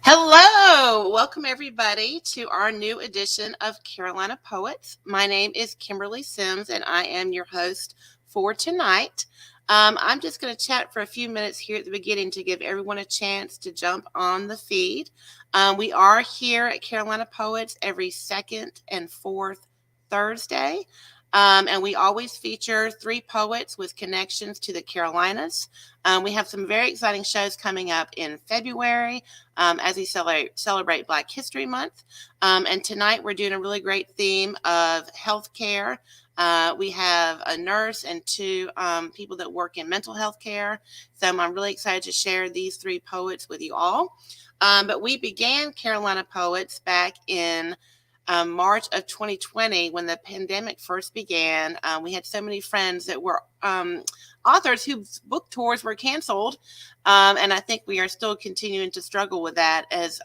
Hello, welcome everybody to our new edition of Carolina Poets. My name is Kimberly Simms and I am your host for tonight. I'm just going to chat for a few minutes here at the beginning to give everyone a chance to jump on the feed. We are here at Carolina Poets every second and fourth Thursday. And we always feature three poets with connections to the Carolinas. We have some very exciting shows coming up in February as we celebrate Black History Month. And tonight we're doing a really great theme of healthcare. We have a nurse and two people that work in mental health care. So I'm really excited to share these three poets with you all. But we began Carolina Poets back in March of 2020 when the pandemic first began. We had so many friends that were authors whose book tours were canceled. And I think we are still continuing to struggle with that as,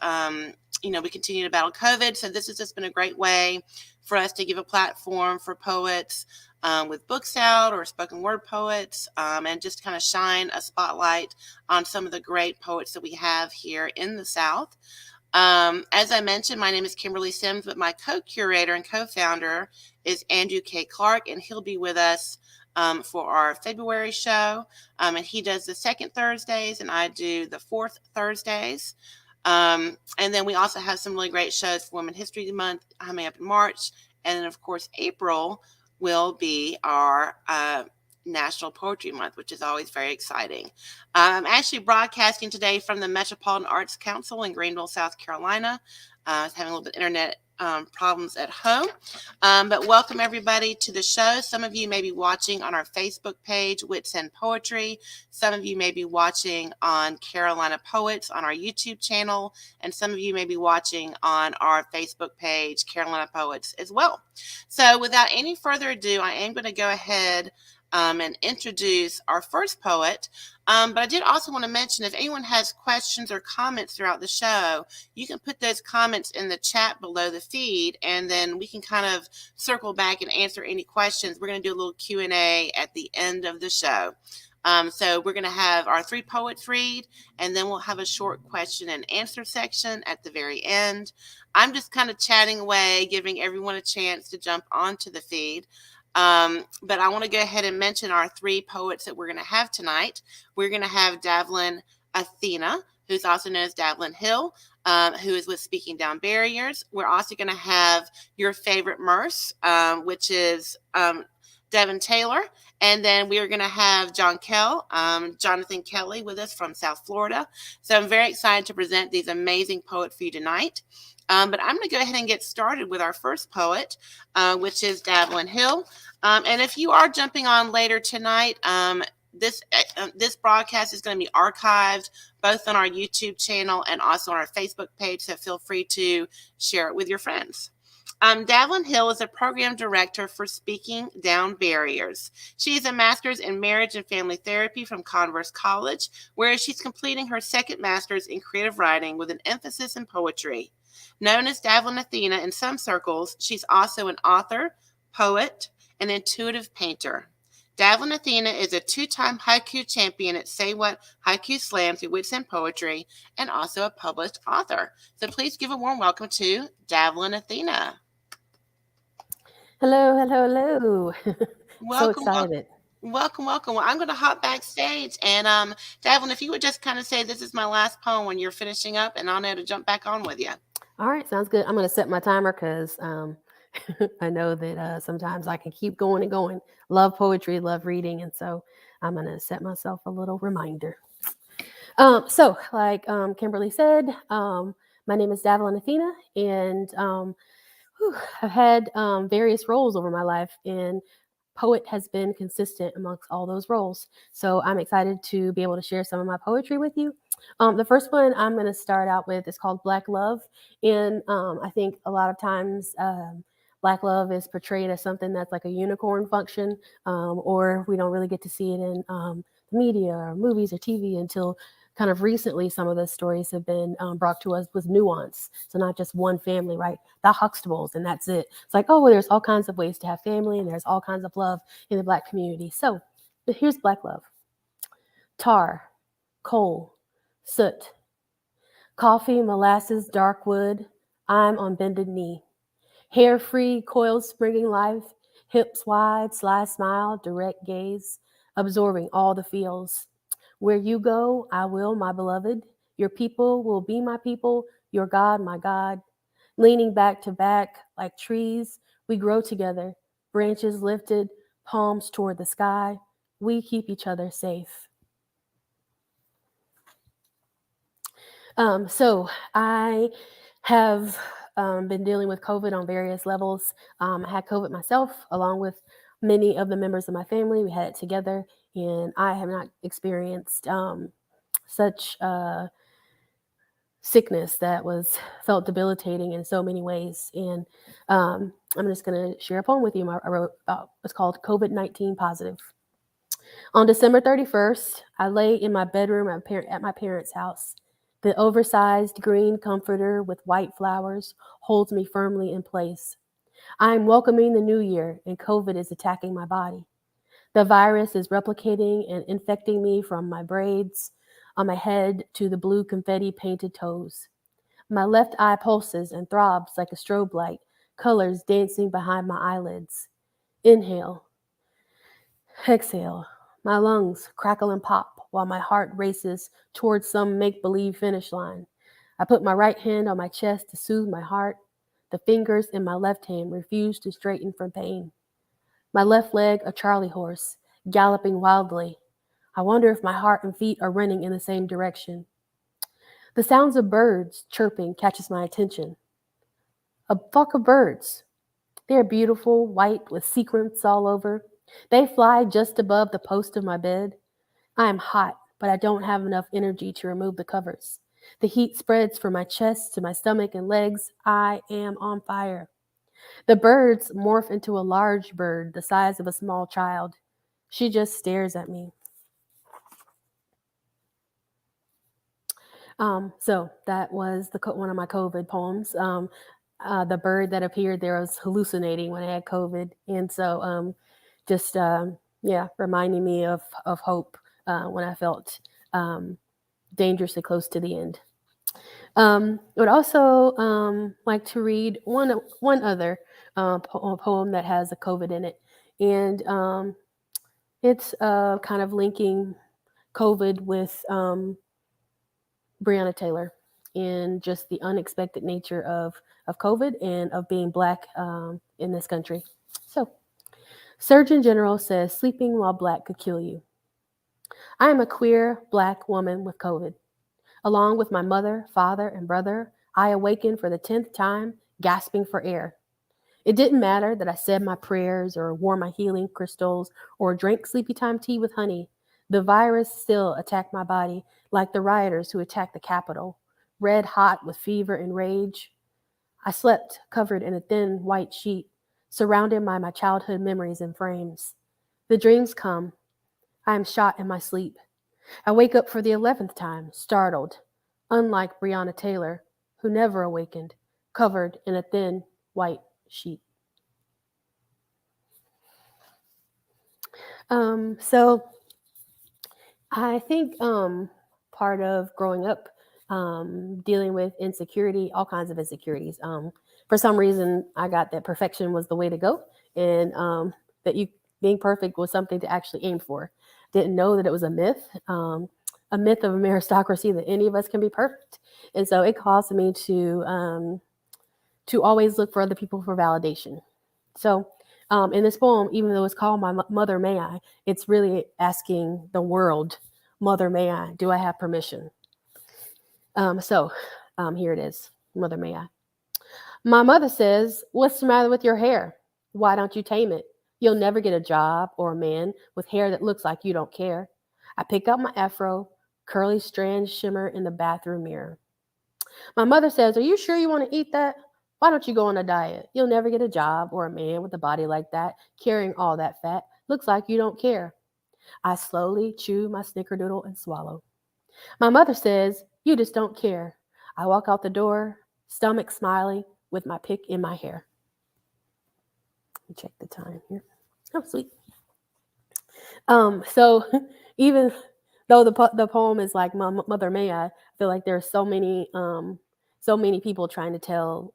we continue to battle COVID. So this has just been a great way for us to give a platform for poets with books out or spoken word poets and just kind of shine a spotlight on some of the great poets that we have here in the South. As I mentioned, my name is Kimberly Simms, but my co-curator and co-founder is Andrew K. Clark, and he'll be with us for our February show. And he does the second Thursdays, and I do the fourth Thursdays. And then we also have some really great shows for Women's History Month coming up in March. And then, of course, April will be our National Poetry Month, which is always very exciting. I'm actually broadcasting today from the Metropolitan Arts Council in Greenville, South Carolina. I was having a little bit of internet problems at home. But welcome everybody to the show. Some of you may be watching on our Facebook page, Wits End Poetry. Some of you may be watching on Carolina Poets on our YouTube channel. And some of you may be watching on our Facebook page, Carolina Poets as well. So without any further ado, I am going to go ahead and introduce our first poet. But I did also want to mention, if anyone has questions or comments throughout the show, you can put those comments in the chat below the feed, and then we can kind of circle back and answer any questions. We're going to do a little Q&A at the end of the show. So we're going to have our three poets read, and then we'll have a short question and answer section at the very end. I'm just kind of chatting away, giving everyone a chance to jump onto the feed. But I want to go ahead and mention our three poets that we're going to have tonight. We're going to have Davelyn Athena, who's also known as Davelyn Hill, who is with Speaking Down Barriers. We're also going to have Your Favorite Murse, which is Devon Taylor. And then we are going to have JonKel, Jonathan Kelly, with us from South Florida. So I'm very excited to present these amazing poets for you tonight. But I'm going to go ahead and get started with our first poet, which is Davelyn Hill. And if you are jumping on later tonight, this broadcast is going to be archived both on our YouTube channel and also on our Facebook page. So feel free to share it with your friends. Davelyn Hill is a program director for Speaking Down Barriers. She is a master's in marriage and family therapy from Converse College, where she's completing her second master's in creative writing with an emphasis in poetry. Known as Davelyn Athena in some circles, she's also an author, poet, and intuitive painter. Davelyn Athena is a two-time Haiku Champion at Say What Haiku Slam through Wits End Poetry, and also a published author. So please give a warm welcome to Davelyn Athena. Hello, hello, hello. Welcome, So excited. welcome. Well, I'm going to hop backstage, and Davelyn, if you would just kind of say this is my last poem when you're finishing up, and I'll know to jump back on with you. All right, sounds good. I'm going to set my timer because I know that sometimes I can keep going and going. Love poetry, love reading, and so I'm going to set myself a little reminder. So, like Kimberly said, my name is Davelyn Athena, and I've had various roles over my life, and poet has been consistent amongst all those roles. So I'm excited to be able to share some of my poetry with you. The first one I'm going to start out with is called Black Love. And I think a lot of times Black love is portrayed as something that's like a unicorn function, or we don't really get to see it in the media or movies or TV until kind of recently. Some of the stories have been brought to us with nuance. So not just one family, right? The Huxtables, and that's it. It's like, oh, well, there's all kinds of ways to have family, and there's all kinds of love in the Black community. So here's Black love. Tar, coal, soot, Coffee, molasses, dark wood. I'm on bended knee. Hair free, coils springing life, hips wide, sly smile, direct gaze, absorbing all the feels. Where you go, I will, my beloved. Your people will be my people, your God, my God. Leaning back to back like trees, we grow together, branches lifted, palms toward the sky. We keep each other safe. So I have been dealing with COVID on various levels. I had COVID myself, along with many of the members of my family. We had it together, and I have not experienced such sickness that was felt debilitating in so many ways. And I'm just going to share a poem with you. I wrote about. It's called COVID-19 Positive. On December 31st, I lay in my bedroom at my parents' house. The oversized green comforter with white flowers holds me firmly in place. I am welcoming the new year, and COVID is attacking my body. The virus is replicating and infecting me from my braids on my head to the blue confetti painted toes. My left eye pulses and throbs like a strobe light, colors dancing behind my eyelids. Inhale, exhale. My lungs crackle and pop while my heart races towards some make believe finish line. I put my right hand on my chest to soothe my heart. The fingers in my left hand refuse to straighten from pain. My left leg, a Charlie horse, galloping wildly. I wonder if my heart and feet are running in the same direction. The sounds of birds chirping catches my attention. A flock of birds. They are beautiful, white with sequins all over. They fly just above the post of my bed. I am hot, but I don't have enough energy to remove the covers. The heat spreads from my chest to my stomach and legs. I am on fire. The birds morph into a large bird the size of a small child. She just stares at me. So that was one of my COVID poems. The bird that appeared there was hallucinating when I had COVID, and so just yeah, reminding me of hope when I felt dangerously close to the end. I would also like to read one other poem that has a COVID in it, and it's kind of linking COVID with Breonna Taylor and just the unexpected nature of COVID and of being Black in this country. So, Surgeon General says sleeping while Black could kill you. I am a queer Black woman with COVID. Along with my mother, father, and brother, I awakened for the 10th time, gasping for air. It didn't matter that I said my prayers or wore my healing crystals or drank sleepy time tea with honey. The virus still attacked my body like the rioters who attacked the Capitol, red hot with fever and rage. I slept covered in a thin white sheet, surrounded by my childhood memories in frames. The dreams come. I am shot in my sleep. I wake up for the 11th time, startled, unlike Breonna Taylor, who never awakened, covered in a thin white sheet. So I think part of growing up, dealing with insecurity, all kinds of insecurities. For some reason, I got that perfection was the way to go, and that you being perfect was something to actually aim for. Didn't know that it was a myth of a aristocracy that any of us can be perfect, and so it caused me to always look for other people for validation. So, in this poem, even though it's called My Mother May I, it's really asking the world, Mother May I, do I have permission? Here it is, Mother May I. My mother says, what's the matter with your hair? Why don't you tame it? You'll never get a job or a man with hair that looks like you don't care. I pick up my afro, curly strands shimmer in the bathroom mirror. My mother says, are you sure you want to eat that? Why don't you go on a diet? You'll never get a job or a man with a body like that, carrying all that fat. Looks like you don't care. I slowly chew my snickerdoodle and swallow. My mother says, you just don't care. I walk out the door, stomach smiling, with my pick in my hair. Let me check the time here. Oh, sweet. So even though the poem is like Mother May I feel like there's so many people trying to tell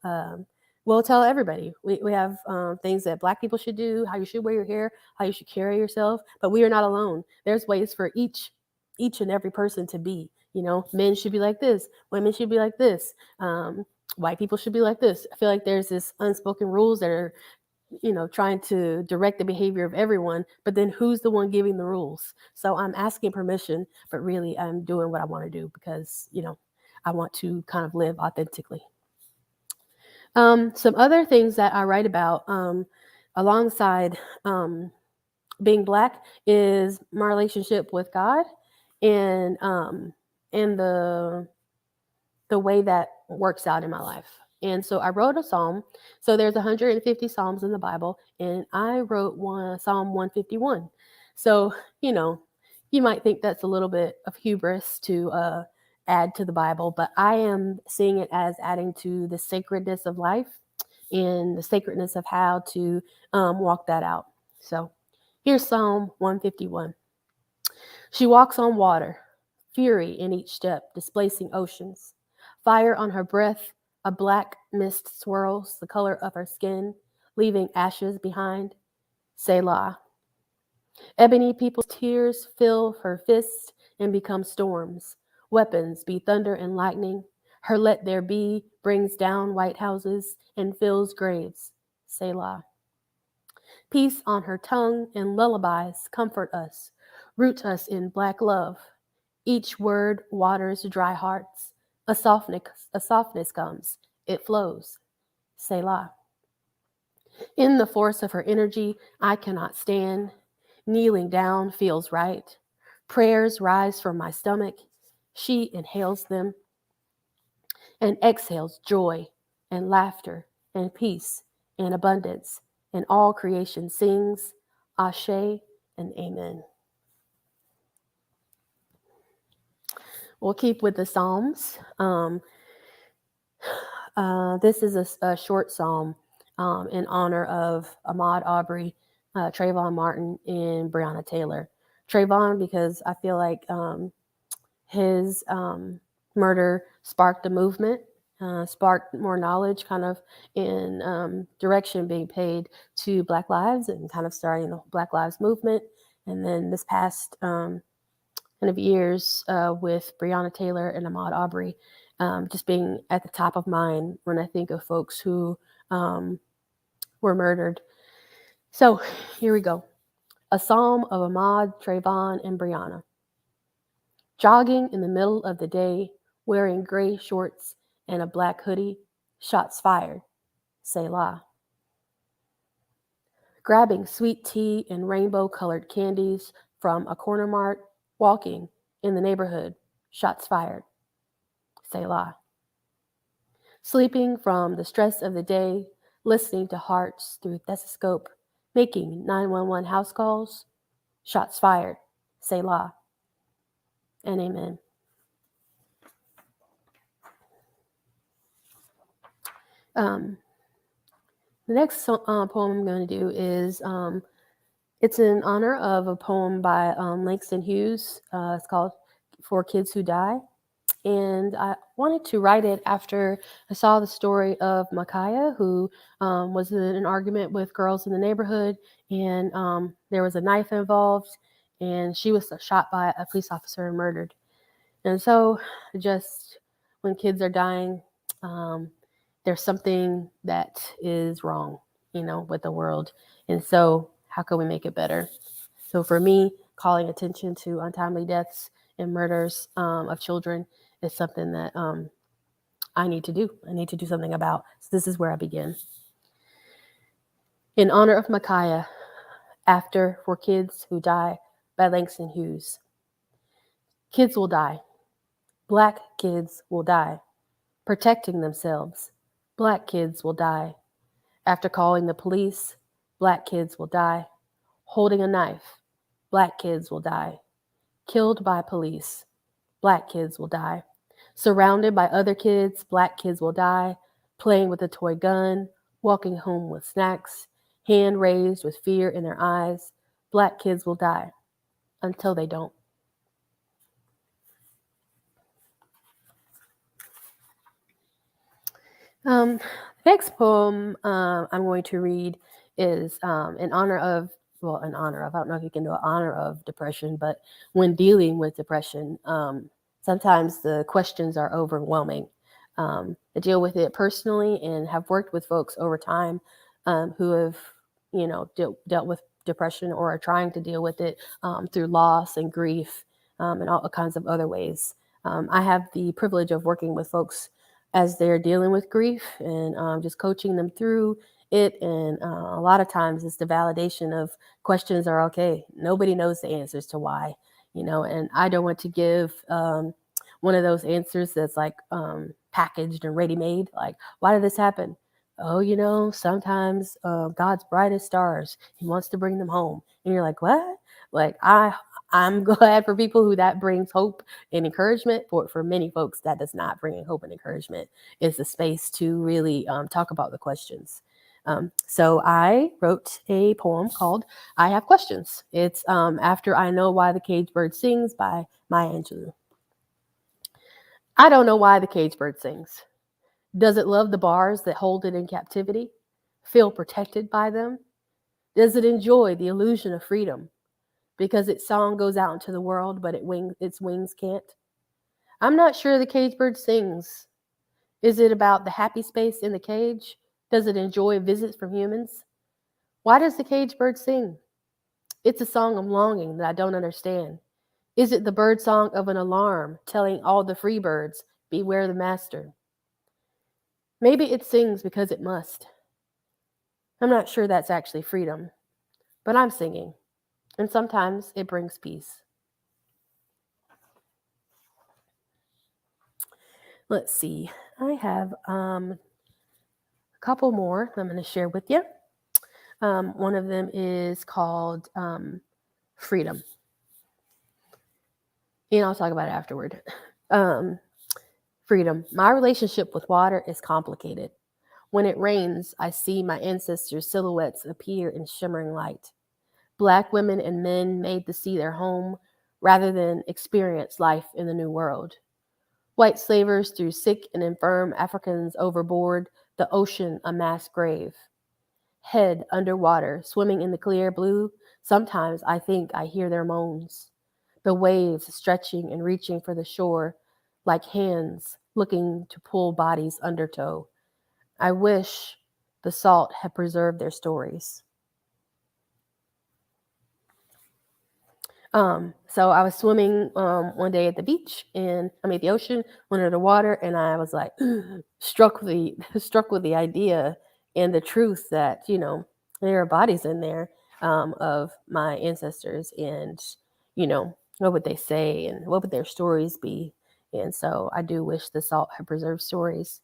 tell everybody. We have things that Black people should do, how you should wear your hair, how you should carry yourself, but we are not alone. There's ways for each and every person to be. You know, men should be like this, women should be like this, white people should be like this. I feel like there's this unspoken rules that are, you know, trying to direct the behavior of everyone, but then who's the one giving the rules? So I'm asking permission, but really I'm doing what I want to do because, you know, I want to kind of live authentically. Some other things that I write about alongside being Black is my relationship with God and the way that works out in my life. And so I wrote a psalm. So there's 150 psalms in the Bible, and I wrote Psalm 151. So, you know, you might think that's a little bit of hubris to add to the Bible, but I am seeing it as adding to the sacredness of life and the sacredness of how to walk that out. So here's Psalm 151. She walks on water, fury in each step, displacing oceans. Fire on her breath, a black mist swirls the color of her skin, leaving ashes behind. Selah. Ebony people's tears fill her fists and become storms. Weapons be thunder and lightning. Her let there be brings down white houses and fills graves. Selah. Peace on her tongue and lullabies comfort us, root us in black love. Each word waters dry hearts. A softness comes. It flows. Selah. In the force of her energy, I cannot stand. Kneeling down feels right. Prayers rise from my stomach. She inhales them and exhales joy and laughter and peace and abundance. And all creation sings, Ashe and Amen. We'll keep with the Psalms. This is a short psalm in honor of Ahmaud Arbery, Trayvon Martin, and Breonna Taylor. Trayvon, because I feel like his murder sparked a movement, sparked more knowledge, kind of in direction being paid to Black lives and kind of starting the Black Lives Movement. And then this past kind of years with Breonna Taylor and Ahmaud Arbery, just being at the top of mind when I think of folks who were murdered. So here we go. A psalm of Ahmaud, Trayvon, and Breonna. Jogging in the middle of the day, wearing gray shorts and a black hoodie, shots fired. Selah. Grabbing sweet tea and rainbow-colored candies from a corner mart, walking in the neighborhood, shots fired. Selah. Sleeping from the stress of the day, listening to hearts through stethoscope, making 911 house calls, shots fired. Selah. And amen. The next poem I'm going to do is it's in honor of a poem by Langston Hughes. It's called For Kids Who Die. And I wanted to write it after I saw the story of Micaiah, who was in an argument with girls in the neighborhood, and there was a knife involved, and she was shot by a police officer and murdered. And so just when kids are dying, there's something that is wrong, you know, with the world. And so how can we make it better? So for me, calling attention to untimely deaths and murders of children is something that I need to do. I need to do something about. So this is where I begin. In honor of Micaiah, after For Kids Who Die by Langston Hughes. Kids will die. Black kids will die. Protecting themselves. Black kids will die. After calling the police, Black kids will die. Holding a knife. Black kids will die. Killed by police. Black kids will die. Surrounded by other kids, Black kids will die. Playing with a toy gun, walking home with snacks, hand raised with fear in their eyes. Black kids will die until they don't. Um, Next poem I'm going to read is in honor of, well, in honor of, I don't know if you can do an honor of depression, but when dealing with depression, sometimes the questions are overwhelming. I deal with it personally and have worked with folks over time who have, dealt with depression or are trying to deal with it through loss and grief and all kinds of other ways. I have the privilege of working with folks as they're dealing with grief and just coaching them through it. And a lot of times it's the validation of questions are okay. Nobody knows the answers to why, and I don't want to give one of those answers that's like packaged and ready made. Like, why did this happen? Oh, sometimes God's brightest stars, he wants to bring them home. And you're like, what? Like, I'm glad for people who that brings hope and encouragement. For many folks, that does not bring hope and encouragement. It's a space to really talk about the questions. So I wrote a poem called I Have Questions. It's After I Know Why the Caged Bird Sings by Maya Angelou. I don't know why the caged bird sings. Does it love the bars that hold it in captivity? Feel protected by them? Does it enjoy the illusion of freedom? Because its song goes out into the world, but its wings can't? I'm not sure the caged bird sings. Is it about the happy space in the cage? Does it enjoy visits from humans? Why does the caged bird sing? It's a song of longing that I don't understand. Is it the bird song of an alarm telling all the free birds, beware the master? Maybe it sings because it must. I'm not sure that's actually freedom, but I'm singing, and sometimes it brings peace. Let's see. I have a couple more I'm going to share with you. One of them is called Freedom. I'll talk about it afterward. Um, Freedom. My relationship with water is complicated. When it rains, I see my ancestors' silhouettes appear in shimmering light. Black women and men made the sea their home rather than experience life in the New World. White slavers threw sick and infirm Africans overboard, the ocean a mass grave. Head underwater, swimming in the clear blue, sometimes I think I hear their moans. The waves stretching and reaching for the shore, like hands looking to pull bodies undertow. I wish the salt had preserved their stories. So I was swimming one day at the beach, and I mean the ocean, under the water, and I was like struck with the idea and the truth that there are bodies in there of my ancestors, and what would they say, and what would their stories be? And so I do wish the salt had preserved stories.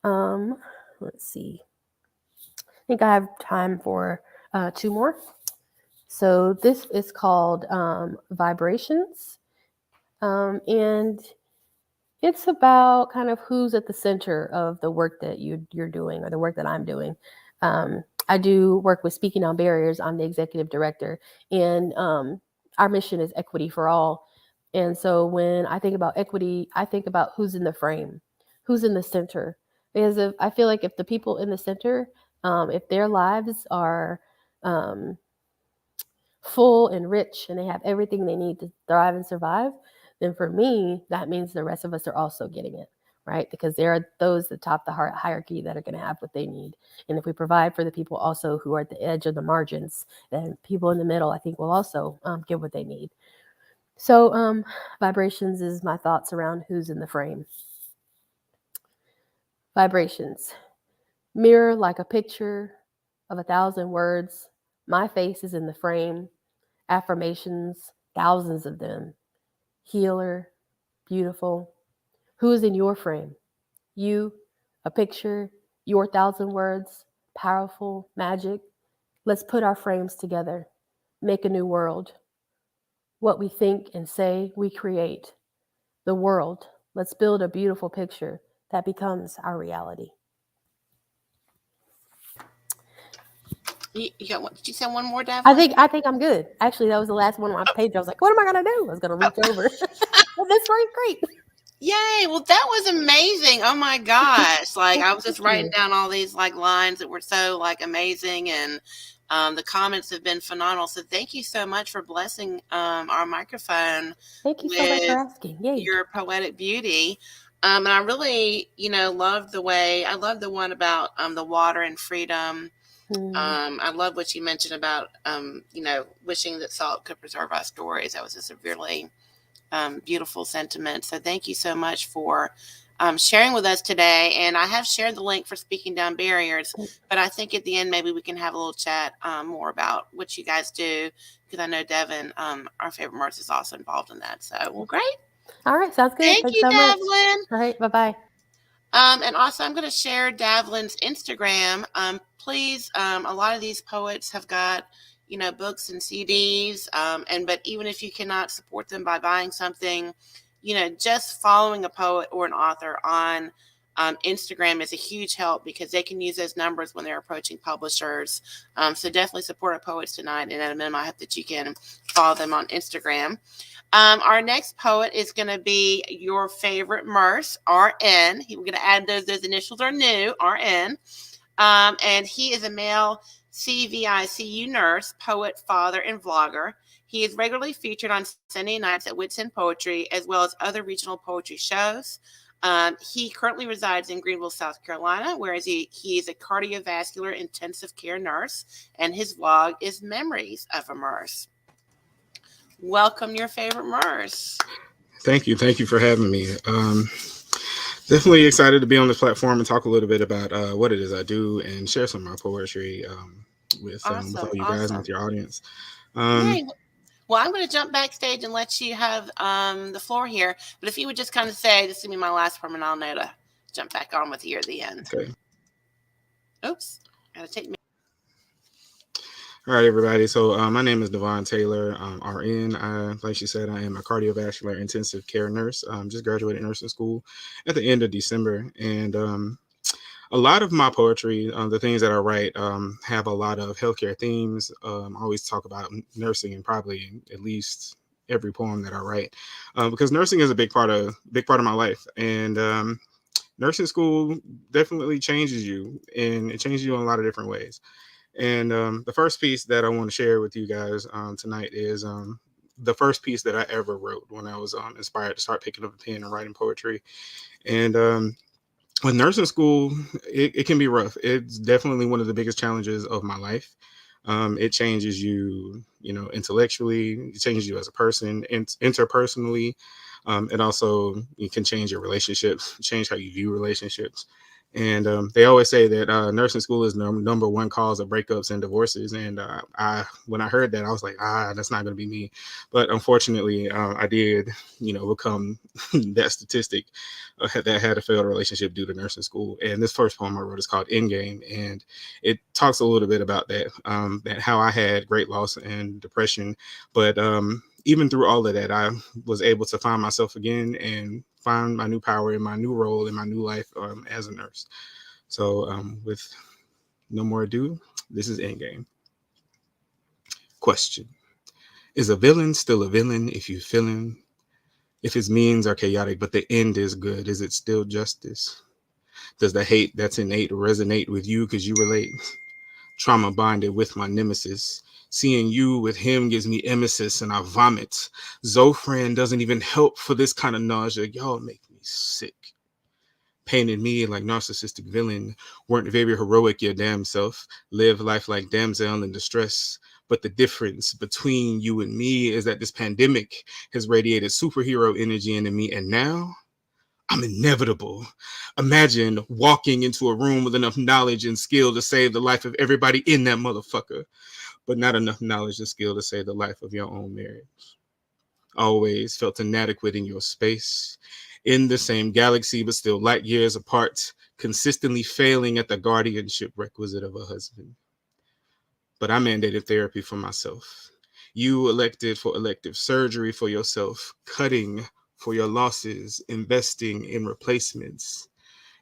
Um, let's see. I think I have time for two more. So this is called Vibrations. And it's about kind of who's at the center of the work that you're doing, or the work that I'm doing. I do work with Speaking on Barriers. I'm the executive director, and our mission is equity for all. And so when I think about equity, I think about who's in the frame, who's in the center. Because I feel like if the people in the center, if their lives are full and rich and they have everything they need to thrive and survive, then for me, that means the rest of us are also getting it, right? Because there are those that top the hierarchy that are going to have what they need. And if we provide for the people also who are at the edge of the margins, then people in the middle, I think, will also get what they need. So vibrations is my thoughts around who's in the frame. Vibrations. Mirror like a picture of 1,000 words. My face is in the frame. Affirmations, thousands of them. Healer, beautiful. Who is in your frame? You, a picture, your 1,000 words, powerful, magic. Let's put our frames together. Make a new world. What we think and say, we create. The world. Let's build a beautiful picture that becomes our reality. You got what? Did you say one more, I Davelyn? think I think I'm good. Actually, that was the last one on my page. I was like, what am I gonna do? I was gonna reach over. Well, this worked great. Yay! Well, that was amazing. Oh my gosh! Like I was just Thank writing you. down all these like lines that were so like amazing, and the comments have been phenomenal. So thank you so much for blessing our microphone Thank you so much for with asking. Yay. your poetic beauty. And I really, love the way I love the one about the water and freedom. Mm, I love what you mentioned about wishing that salt could preserve our stories. That was just a really beautiful sentiment. So thank you so much for sharing with us today. And I have shared the link for Speaking Down Barriers, but I think at the end maybe we can have a little chat more about what you guys do, because I know Devon, our favorite Murse, is also involved in that. So, well, great. all right, sounds good. Thank Thanks you, so much. Devlin. All right, bye bye. And also, I'm going to share Davlin's Instagram. Please, a lot of these poets have got, books and CDs. But even if you cannot support them by buying something, just following a poet or an author on Instagram is a huge help, because they can use those numbers when they're approaching publishers. So definitely support our poets tonight. And at a minimum, I hope that you can follow them on Instagram. Our next poet is going to be Your Favorite Murse, RN. We're going to add those initials are new, RN. And he is a male CVICU nurse, poet, father, and vlogger. He is regularly featured on Sunday nights at Wits End Poetry, as well as other regional poetry shows. He currently resides in Greenville, South Carolina, whereas he is a cardiovascular intensive care nurse, and his vlog is Memories of a Murse. Welcome, Your Favorite Murse. Thank you for having me. Definitely excited to be on this platform and talk a little bit about what it is I do and share some of my poetry with Awesome, all you guys and with awesome. your audience. Um, Yay. Well, I'm going to jump backstage and let you have the floor here. But if you would just kind of say, this is going to be my last one, and I'll know to jump back on with you at the end. okay. Oops. Got to take me. All right, everybody. So my name is Devon Taylor, RN. Like she said, I am a cardiovascular intensive care nurse. Just graduated nursing school at the end of December, and a lot of my poetry, the things that I write, have a lot of healthcare themes. I always talk about nursing in probably at least every poem that I write, because nursing is a big part of my life, and nursing school definitely changes you, and it changes you in a lot of different ways. And the first piece that I want to share with you guys tonight is the first piece that I ever wrote when I was inspired to start picking up a pen and writing poetry. And with nursing school, it can be rough. It's definitely one of the biggest challenges of my life. It changes you, intellectually. It changes you as a person, interpersonally. It also it can change your relationships, change how you view relationships. And they always say that nursing school is number one cause of breakups and divorces. And when I heard that, I was like, that's not going to be me. But unfortunately, I did, become that statistic that had a failed relationship due to nursing school. And this first poem I wrote is called Endgame, and it talks a little bit about that how I had great loss and depression, but even through all of that, I was able to find myself again and find my new power in my new role in my new life as a nurse. So, with no more ado, this is Endgame. Question: is a villain still a villain if you feel him? If his means are chaotic, but the end is good, is it still justice? Does the hate that's innate resonate with you because you relate? Trauma bonded with my nemesis. Seeing you with him gives me emesis and I vomit. Zofran doesn't even help for this kind of nausea. Y'all make me sick. Painted me like narcissistic villain. Weren't very heroic your damn self. Live life like damsel in distress. But the difference between you and me is that this pandemic has radiated superhero energy into me, and now I'm inevitable. Imagine walking into a room with enough knowledge and skill to save the life of everybody in that motherfucker, but not enough knowledge and skill to save the life of your own marriage. Always felt inadequate in your space, in the same galaxy, but still light years apart, consistently failing at the guardianship requisite of a husband. But I mandated therapy for myself. You elected for elective surgery for yourself, cutting for your losses, investing in replacements.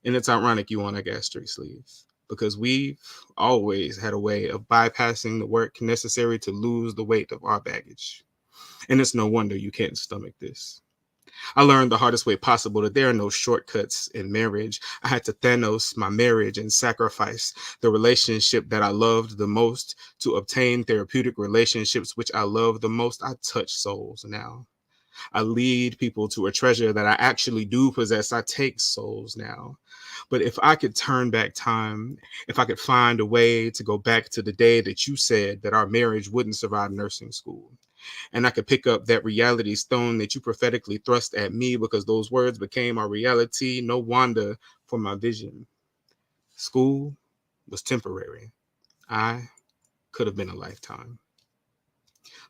And it's ironic you want a gastric sleeve because we've always had a way of bypassing the work necessary to lose the weight of our baggage. And it's no wonder you can't stomach this. I learned the hardest way possible that there are no shortcuts in marriage. I had to Thanos my marriage and sacrifice the relationship that I loved the most to obtain therapeutic relationships which I love the most. I touch souls now. I lead people to a treasure that I actually do possess. I take souls now. But if I could turn back time, if I could find a way to go back to the day that you said that our marriage wouldn't survive nursing school, and I could pick up that reality stone that you prophetically thrust at me because those words became our reality, no wonder for my vision. School was temporary. I could have been a lifetime.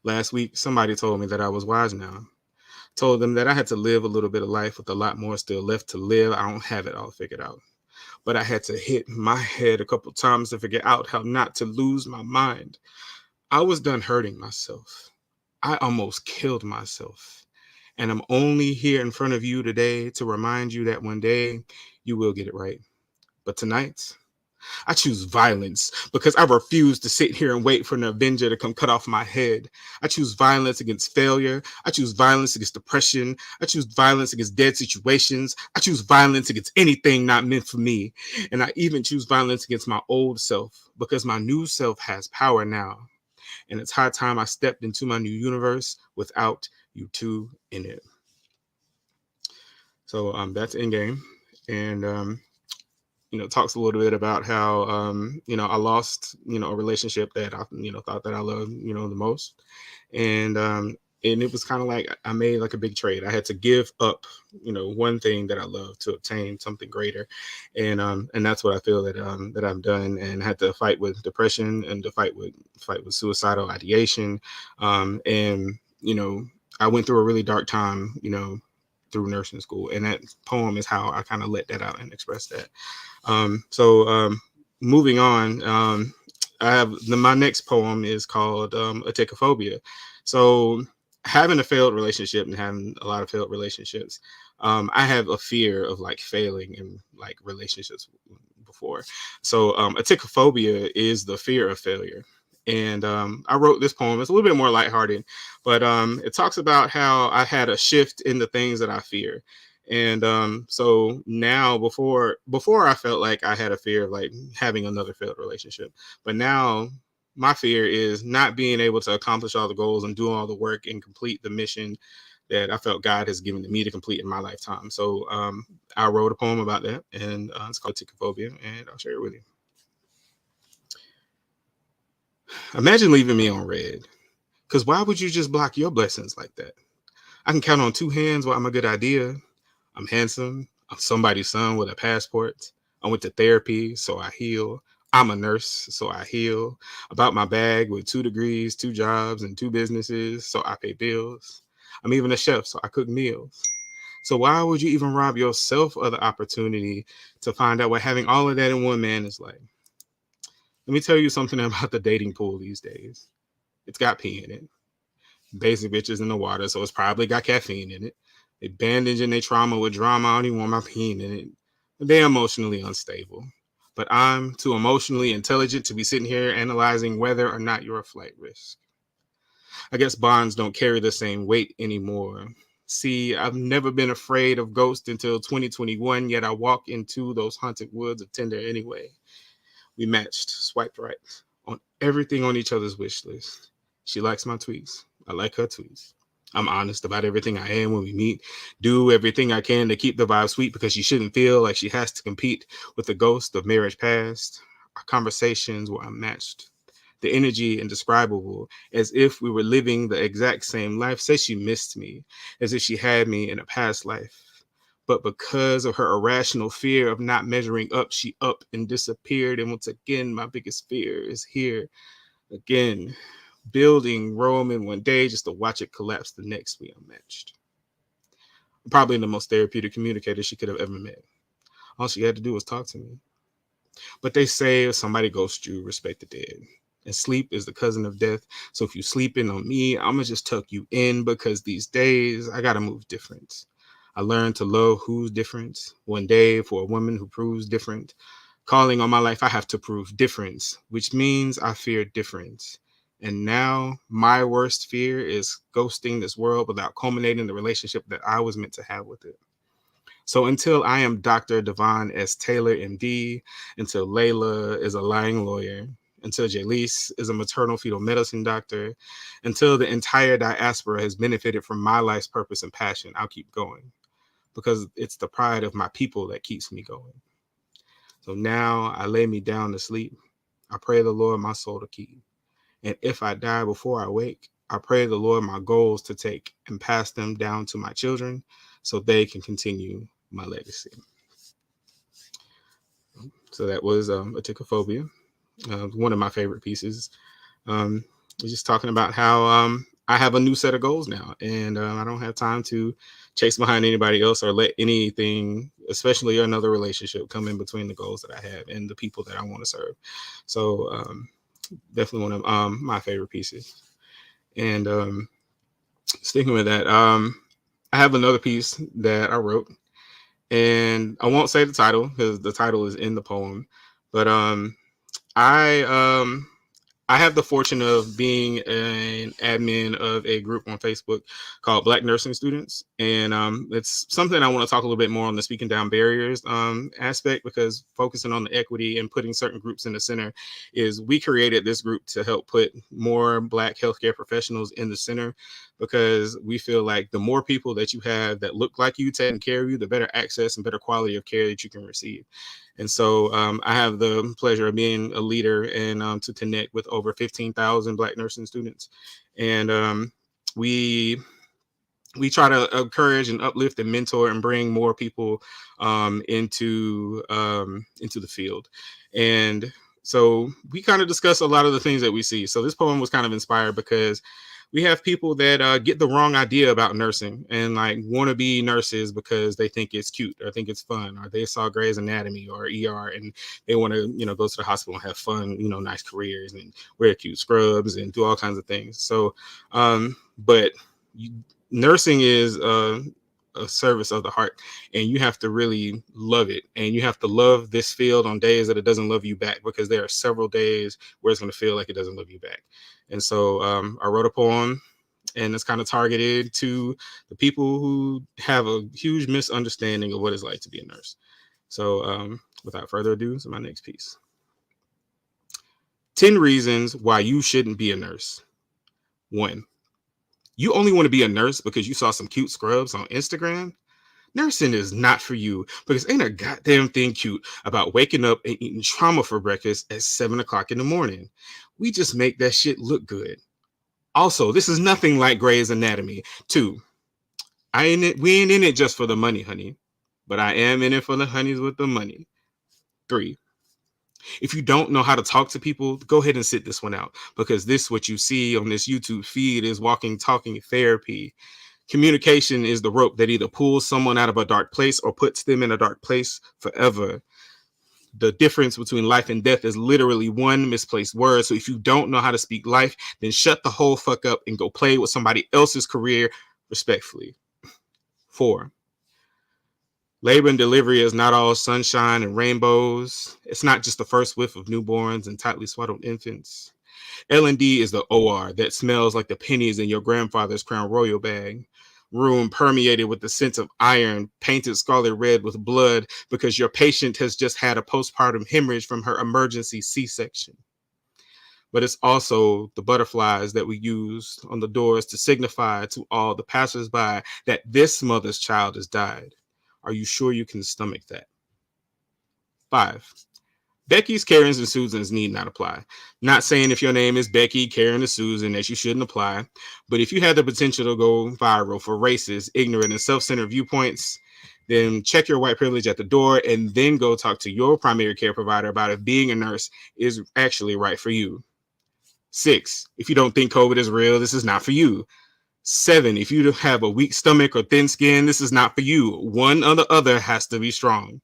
Last week, somebody told me that I was wise now. Told them that I had to live a little bit of life with a lot more still left to live. I don't have it all figured out. But I had to hit my head a couple times to figure out how not to lose my mind. I was done hurting myself. I almost killed myself. And I'm only here in front of you today to remind you that one day you will get it right. But tonight, I choose violence because I refuse to sit here and wait for an avenger to come cut off my head. I choose violence against failure. I choose violence against depression. I choose violence against dead situations. I choose violence against anything not meant for me. And I even choose violence against my old self because my new self has power now. And it's high time I stepped into my new universe without you two in it. So that's Endgame. And talks a little bit about how, I lost, a relationship that I, thought that I loved, the most. And it was kind of like I made like a big trade. I had to give up, one thing that I love to obtain something greater. And that's what I feel that I've done, and had to fight with depression and to fight with suicidal ideation. And I went through a really dark time, through nursing school. And that poem is how I kind of let that out and express that. So moving on, I have my next poem is called Atechophobia. So having a failed relationship and having a lot of failed relationships, I have a fear of like failing in like relationships before. So Atechophobia is the fear of failure. And I wrote this poem. It's a little bit more lighthearted, but it talks about how I had a shift in the things that I fear. And so now before I felt like I had a fear of like having another failed relationship, but now my fear is not being able to accomplish all the goals and do all the work and complete the mission that I felt God has given to me to complete in my lifetime. So I wrote a poem about that, and it's called Atechophobia, and I'll share it with you. Imagine leaving me on red, because why would you just block your blessings like that? I can count on two hands what I'm a good idea. I'm handsome. I'm somebody's son with a passport. I went to therapy, so I heal. I'm a nurse, so I heal. About my bag with 2 degrees, 2 jobs, and 2 businesses, so I pay bills. I'm even a chef, so I cook meals. So why would you even rob yourself of the opportunity to find out what having all of that in one man is like? Let me tell you something about the dating pool these days. It's got pee in it. Basic bitches in the water, so it's probably got caffeine in it. They bandaging their trauma with drama. I don't even want my pain in it. They're emotionally unstable. But I'm too emotionally intelligent to be sitting here analyzing whether or not you're a flight risk. I guess bonds don't carry the same weight anymore. See, I've never been afraid of ghosts until 2021, yet I walk into those haunted woods of Tinder anyway. We matched, swiped right on everything on each other's wish list. She likes my tweets. I like her tweets. I'm honest about everything I am when we meet. Do everything I can to keep the vibe sweet because she shouldn't feel like she has to compete with the ghost of marriage past. Our conversations were unmatched. The energy indescribable, as if we were living the exact same life. Says she missed me, as if she had me in a past life. But because of her irrational fear of not measuring up, she up and disappeared. And once again, my biggest fear is here again. Building Rome in one day just to watch it collapse the next. We unmatched. Probably the most therapeutic communicator she could have ever met. All she had to do was talk to me. But they say if somebody ghosts you, respect the dead. And sleep is the cousin of death. So if you sleeping on me, I'ma just tuck you in because these days I gotta move different. I learned to love who's different. One day for a woman who proves different. Calling on my life, I have to prove difference, which means I fear difference. And now my worst fear is ghosting this world without culminating the relationship that I was meant to have with it. So until I am Dr. Devon S. Taylor, MD, until Layla is a lying lawyer, until Jaleese is a maternal fetal medicine doctor, until the entire diaspora has benefited from my life's purpose and passion, I'll keep going because it's the pride of my people that keeps me going. So now I lay me down to sleep. I pray the Lord my soul to keep. And if I die before I wake, I pray the Lord my goals to take and pass them down to my children so they can continue my legacy. So that was Atechophobia, one of my favorite pieces. We're just talking about how I have a new set of goals now, and I don't have time to chase behind anybody else or let anything, especially another relationship, come in between the goals that I have and the people that I want to serve. So definitely one of my favorite pieces. And sticking with that, I have another piece that I wrote, and I won't say the title because the title is in the poem, but I have the fortune of being an admin of a group on Facebook called Black Nursing Students. And it's something I want to talk a little bit more on the speaking down barriers aspect, because focusing on the equity and putting certain groups in the center is we created this group to help put more Black healthcare professionals in the center, because we feel like the more people that you have that look like you taking care of you, the better access and better quality of care that you can receive. And so I have the pleasure of being a leader and to connect with over 15,000 Black nursing students. And we try to encourage and uplift and mentor and bring more people into the field. And so we kind of discuss a lot of the things that we see. So this poem was kind of inspired because we have people that get the wrong idea about nursing and like want to be nurses because they think it's cute or think it's fun, or they saw Grey's Anatomy or ER and they want to, go to the hospital and have fun, nice careers and wear cute scrubs and do all kinds of things. So, but nursing is a service of the heart, and you have to really love it, and you have to love this field on days that it doesn't love you back, because there are several days where it's going to feel like it doesn't love you back. And so I wrote a poem, and it's kind of targeted to the people who have a huge misunderstanding of what it's like to be a nurse. So without further ado, so my next piece. 10 reasons why you shouldn't be a nurse. 1. You only want to be a nurse because you saw some cute scrubs on Instagram? Nursing is not for you, because ain't a goddamn thing cute about waking up and eating trauma for breakfast at 7 o'clock in the morning. We just make that shit look good. Also, this is nothing like Grey's Anatomy. 2, we ain't in it just for the money, honey, but I am in it for the honeys with the money. 3, if you don't know how to talk to people, go ahead and sit this one out, because this, what you see on this YouTube feed, is walking, talking therapy. Communication is the rope that either pulls someone out of a dark place or puts them in a dark place forever. The difference between life and death is literally one misplaced word. So if you don't know how to speak life, then shut the whole fuck up and go play with somebody else's career respectfully. 4, labor and delivery is not all sunshine and rainbows. It's not just the first whiff of newborns and tightly swaddled infants. L&D is the OR that smells like the pennies in your grandfather's Crown Royal bag. Room permeated with the scent of iron, painted scarlet red with blood because your patient has just had a postpartum hemorrhage from her emergency C-section. But it's also the butterflies that we use on the doors to signify to all the passersby that this mother's child has died. Are you sure you can stomach that? 5, Becky's, Karen's, and Susan's need not apply. Not saying if your name is Becky, Karen, or Susan that you shouldn't apply, but if you have the potential to go viral for racist, ignorant, and self-centered viewpoints, then check your white privilege at the door and then go talk to your primary care provider about if being a nurse is actually right for you. 6, if you don't think COVID is real, this is not for you. 7, if you have a weak stomach or thin skin, this is not for you. One or the other has to be strong.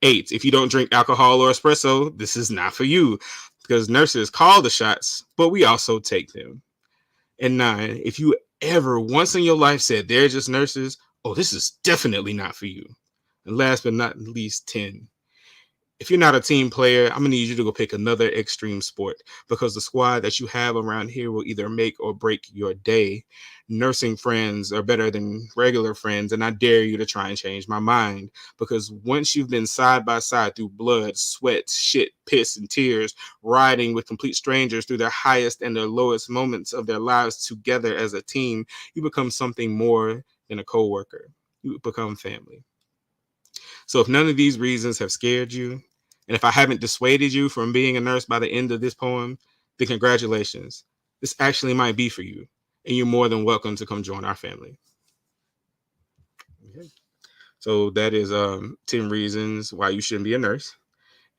8, if you don't drink alcohol or espresso, this is not for you, because nurses call the shots, but we also take them. And 9, if you ever once in your life said they're just nurses, oh, this is definitely not for you. And last but not least, 10, If you're not a team player, I'm gonna need you to go pick another extreme sport, because the squad that you have around here will either make or break your day. Nursing friends are better than regular friends, and I dare you to try and change my mind, because once you've been side by side through blood, sweat, shit, piss, and tears, riding with complete strangers through their highest and their lowest moments of their lives together as a team, you become something more than a coworker. You become family. So if none of these reasons have scared you, and if I haven't dissuaded you from being a nurse by the end of this poem, then congratulations. This actually might be for you, and you're more than welcome to come join our family. Okay. So that is 10 reasons why you shouldn't be a nurse.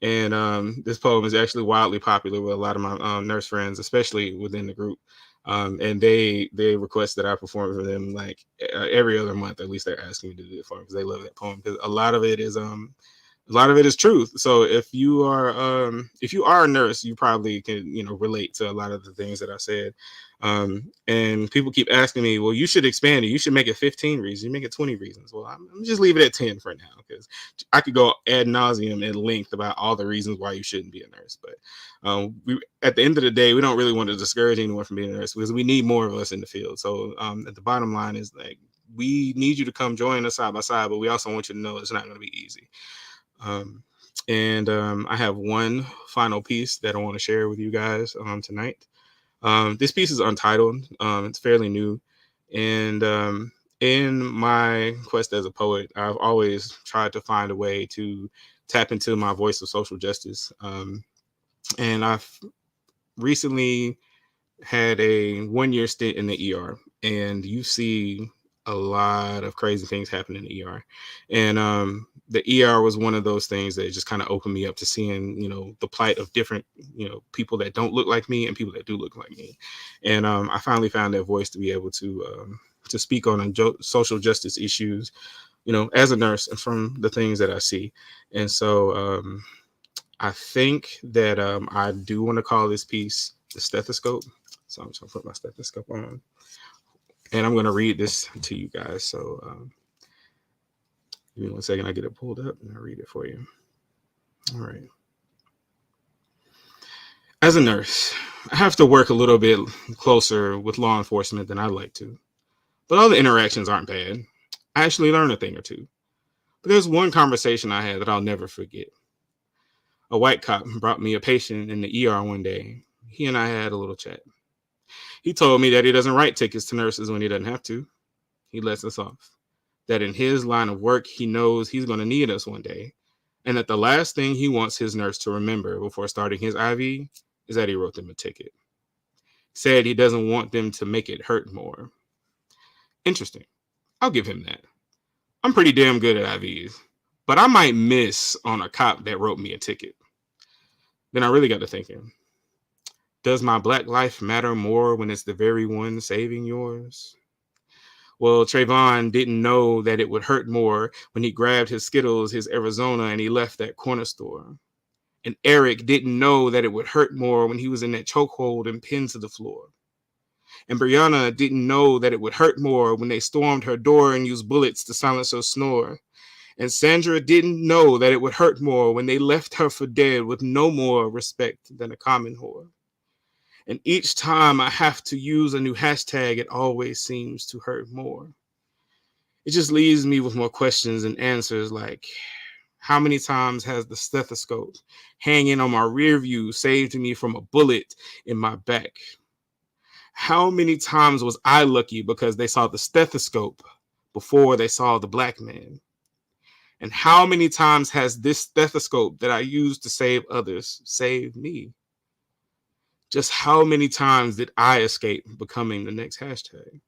And this poem is actually wildly popular with a lot of my nurse friends, especially within the group. And they request that I perform for them like every other month. At least they're asking me to do it for them because they love that poem. Because a lot of it is truth. So if you are a nurse, you probably can relate to a lot of the things that I said. And people keep asking me, well, you should expand it. You should make it 15 reasons. You make it 20 reasons. Well, I'm just leave it at 10 for now, because I could go ad nauseum at length about all the reasons why you shouldn't be a nurse. But we, at the end of the day, we don't really want to discourage anyone from being a nurse, because we need more of us in the field. So at the bottom line is, like, we need you to come join us side by side, but we also want you to know it's not going to be easy. I have one final piece that I want to share with you guys tonight. This piece is untitled. It's fairly new. And in my quest as a poet, I've always tried to find a way to tap into my voice of social justice. And I've recently had a 1-year stint in the ER, and you see a lot of crazy things happen in the ER. And the ER was one of those things that just kind of opened me up to seeing, the plight of different, people that don't look like me and people that do look like me. And I finally found that voice to be able to speak on social justice issues, as a nurse and from the things that I see. And so I think that I do want to call this piece The Stethoscope. So I'm just going to put my stethoscope on. And I'm going to read this to you guys. So give me 1 second. I get it pulled up and I'll read it for you. All right. As a nurse, I have to work a little bit closer with law enforcement than I'd like to. But all the interactions aren't bad. I actually learn a thing or two. But there's one conversation I had that I'll never forget. A white cop brought me a patient in the ER one day. He and I had a little chat. He told me that he doesn't write tickets to nurses when he doesn't have to. He lets us off. That in his line of work, he knows he's going to need us one day. And that the last thing he wants his nurse to remember before starting his IV is that he wrote them a ticket. Said he doesn't want them to make it hurt more. Interesting. I'll give him that. I'm pretty damn good at IVs, but I might miss on a cop that wrote me a ticket. Then I really got to thinking, does my black life matter more when it's the very one saving yours? Well, Trayvon didn't know that it would hurt more when he grabbed his Skittles, his Arizona, and he left that corner store. And Eric didn't know that it would hurt more when he was in that chokehold and pinned to the floor. And Brianna didn't know that it would hurt more when they stormed her door and used bullets to silence her snore. And Sandra didn't know that it would hurt more when they left her for dead with no more respect than a common whore. And each time I have to use a new hashtag, it always seems to hurt more. It just leaves me with more questions and answers like, how many times has the stethoscope hanging on my rear view saved me from a bullet in my back? How many times was I lucky because they saw the stethoscope before they saw the black man? And how many times has this stethoscope that I used to save others saved me? Just how many times did I escape becoming the next hashtag?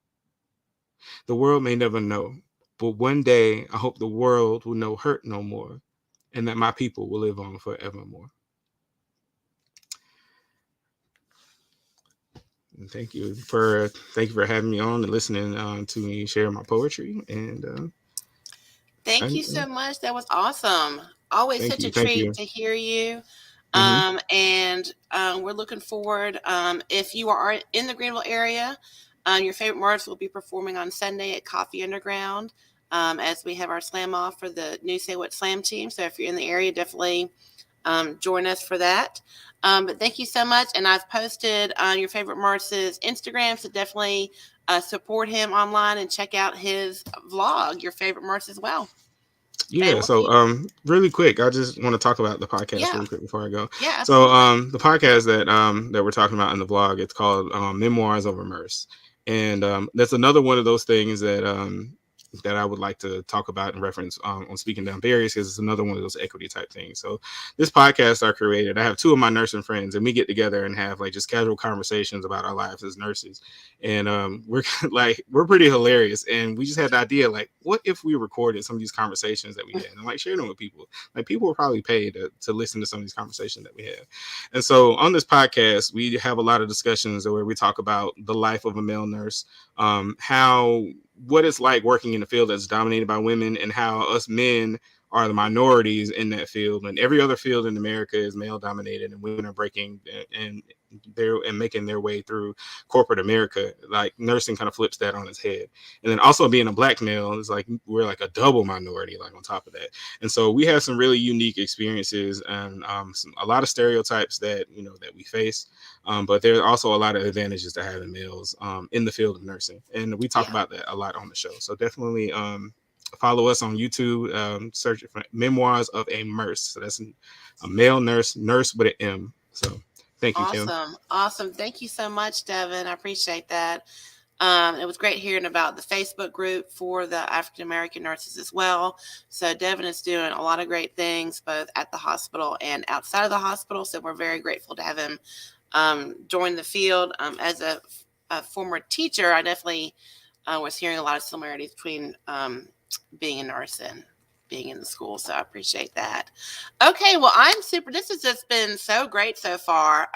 The world may never know, but one day I hope the world will know hurt no more, and that my people will live on forevermore. And thank you for having me on and listening to me share my poetry. And Thank you so much. That was awesome. Always such a thank you. treat to hear you. Mhm. And we're looking forward. If you are in the Greenville area, Your Favorite Murse will be performing on Sunday at Coffee Underground. as we have our slam off for the new Say What Slam team. So if you're in the area, definitely join us for that. But thank you so much. And I've posted on Your Favorite Murse's Instagram, so definitely support him online and check out his vlog, Your Favorite Murse, as well. Yeah, we'll so see. really quick, I just want to talk about the podcast Yeah. really quick before I go. Yeah, So absolutely. the podcast that we're talking about in the vlog, it's called Memoires over Murse. And that's another one of those things that I would like to talk about in reference on Speaking Down Barriers, because it's another one of those equity type things. So this podcast I created, I have two of my nursing friends, and we get together and have like just casual conversations about our lives as nurses. And we're we're pretty hilarious. And we just had the idea, like, what if we recorded some of these conversations that we had and like shared them with people? Like, people will probably pay to listen to some of these conversations that we have. And so on this podcast, we have a lot of discussions where we talk about the life of a male nurse, what it's like working in a field that's dominated by women, and how us men are the minorities in that field, and every other field in America is male dominated, and women are breaking and making their way through corporate America. Like, nursing kind of flips that on its head. And then also being a black male is like, we're like a double minority, like on top of that. And so we have some really unique experiences and a lot of stereotypes that we face. But there's also a lot of advantages to having males in the field of nursing, and we talk about that a lot on the show. So definitely follow us on YouTube. Search for Memoirs of a Murse. So that's a male nurse with an M. So thank you, Kim. Awesome. Thank you so much, Devin. I appreciate that. It was great hearing about the Facebook group for the African American nurses as well. So Devin is doing a lot of great things both at the hospital and outside of the hospital. So we're very grateful to have him join the field. As a former teacher, I definitely was hearing a lot of similarities between being a nurse and being in the school. So I appreciate that. Okay, well, this has just been so great so far.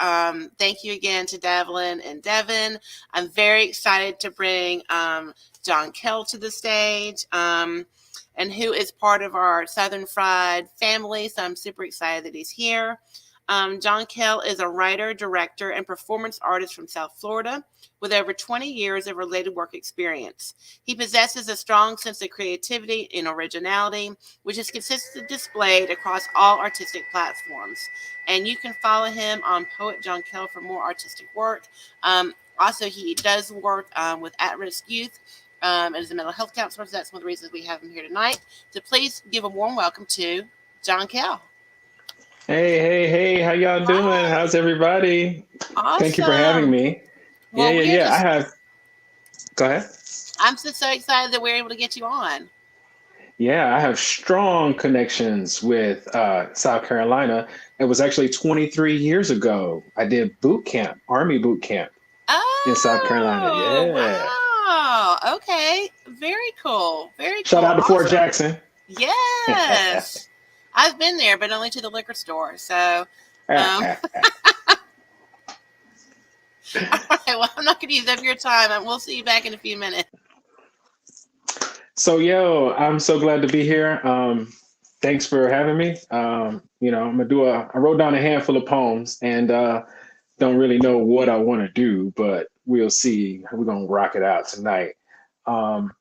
Thank you again to Davelyn and Devin. I'm very excited to bring JonKel to the stage, and who is part of our Southern Fried family. So I'm super excited that he's here. JonKel is a writer, director, and performance artist from South Florida with over 20 years of related work experience. He possesses a strong sense of creativity and originality, which is consistently displayed across all artistic platforms. And you can follow him on Poet JonKel for more artistic work. Also, he does work with at-risk youth as a mental health counselor. So that's one of the reasons we have him here tonight. So please give a warm welcome to JonKel. Hey, how y'all doing? How's everybody? Awesome. Thank you for having me. Well, Yeah. Go ahead. I'm just so excited that we're able to get you on. Yeah, I have strong connections with South Carolina. It was actually 23 years ago. I did Army boot camp in South Carolina. Yeah. Wow. Okay. Very cool. Very cool. Shout out to Awesome. Fort Jackson. Yes. I've been there, but only to the liquor store. So, all right, well, I'm not going to use up your time, and we'll see you back in a few minutes. So, I'm so glad to be here. Thanks for having me. I'm gonna I wrote down a handful of poems, and don't really know what I want to do, but we'll see. We're gonna rock it out tonight.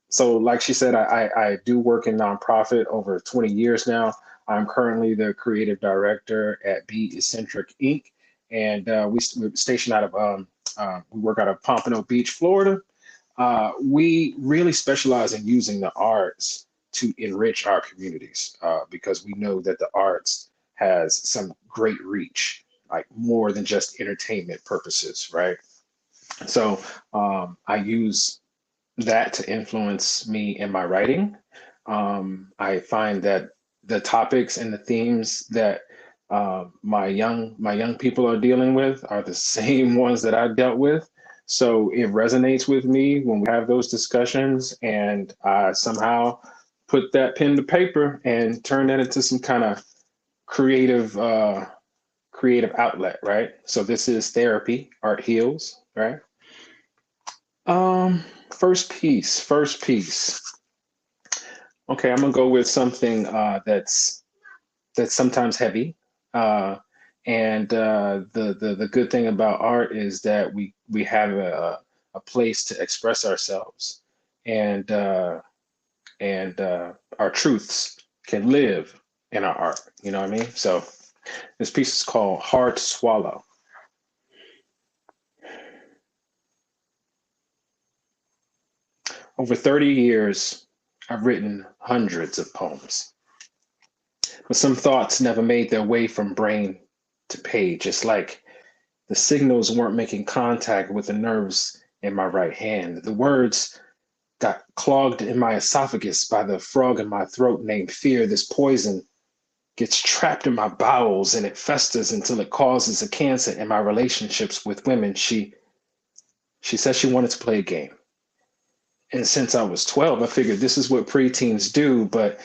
So, like she said, I do work in nonprofit over 20 years now. I'm currently the creative director at Be Eccentric Inc. And we're stationed out of, we work out of Pompano Beach, Florida. We really specialize in using the arts to enrich our communities because we know that the arts has some great reach, like more than just entertainment purposes, right? So I use that to influence me in my writing. I find that the topics and the themes that my young people are dealing with are the same ones that I dealt with. So it resonates with me when we have those discussions, and I somehow put that pen to paper and turn that into some kind of creative outlet, right? So this is therapy, art heals, right? First piece. Okay, I'm gonna go with something that's sometimes heavy. And the good thing about art is that we have a place to express ourselves. And and our truths can live in our art. You know what I mean? So this piece is called Hard to Swallow. Over 30 years, I've written hundreds of poems, but some thoughts never made their way from brain to page. It's like the signals weren't making contact with the nerves in my right hand. The words got clogged in my esophagus by the frog in my throat named fear. This poison gets trapped in my bowels and it festers until it causes a cancer in my relationships with women. She said she wanted to play a game. And since I was 12, I figured this is what preteens do, but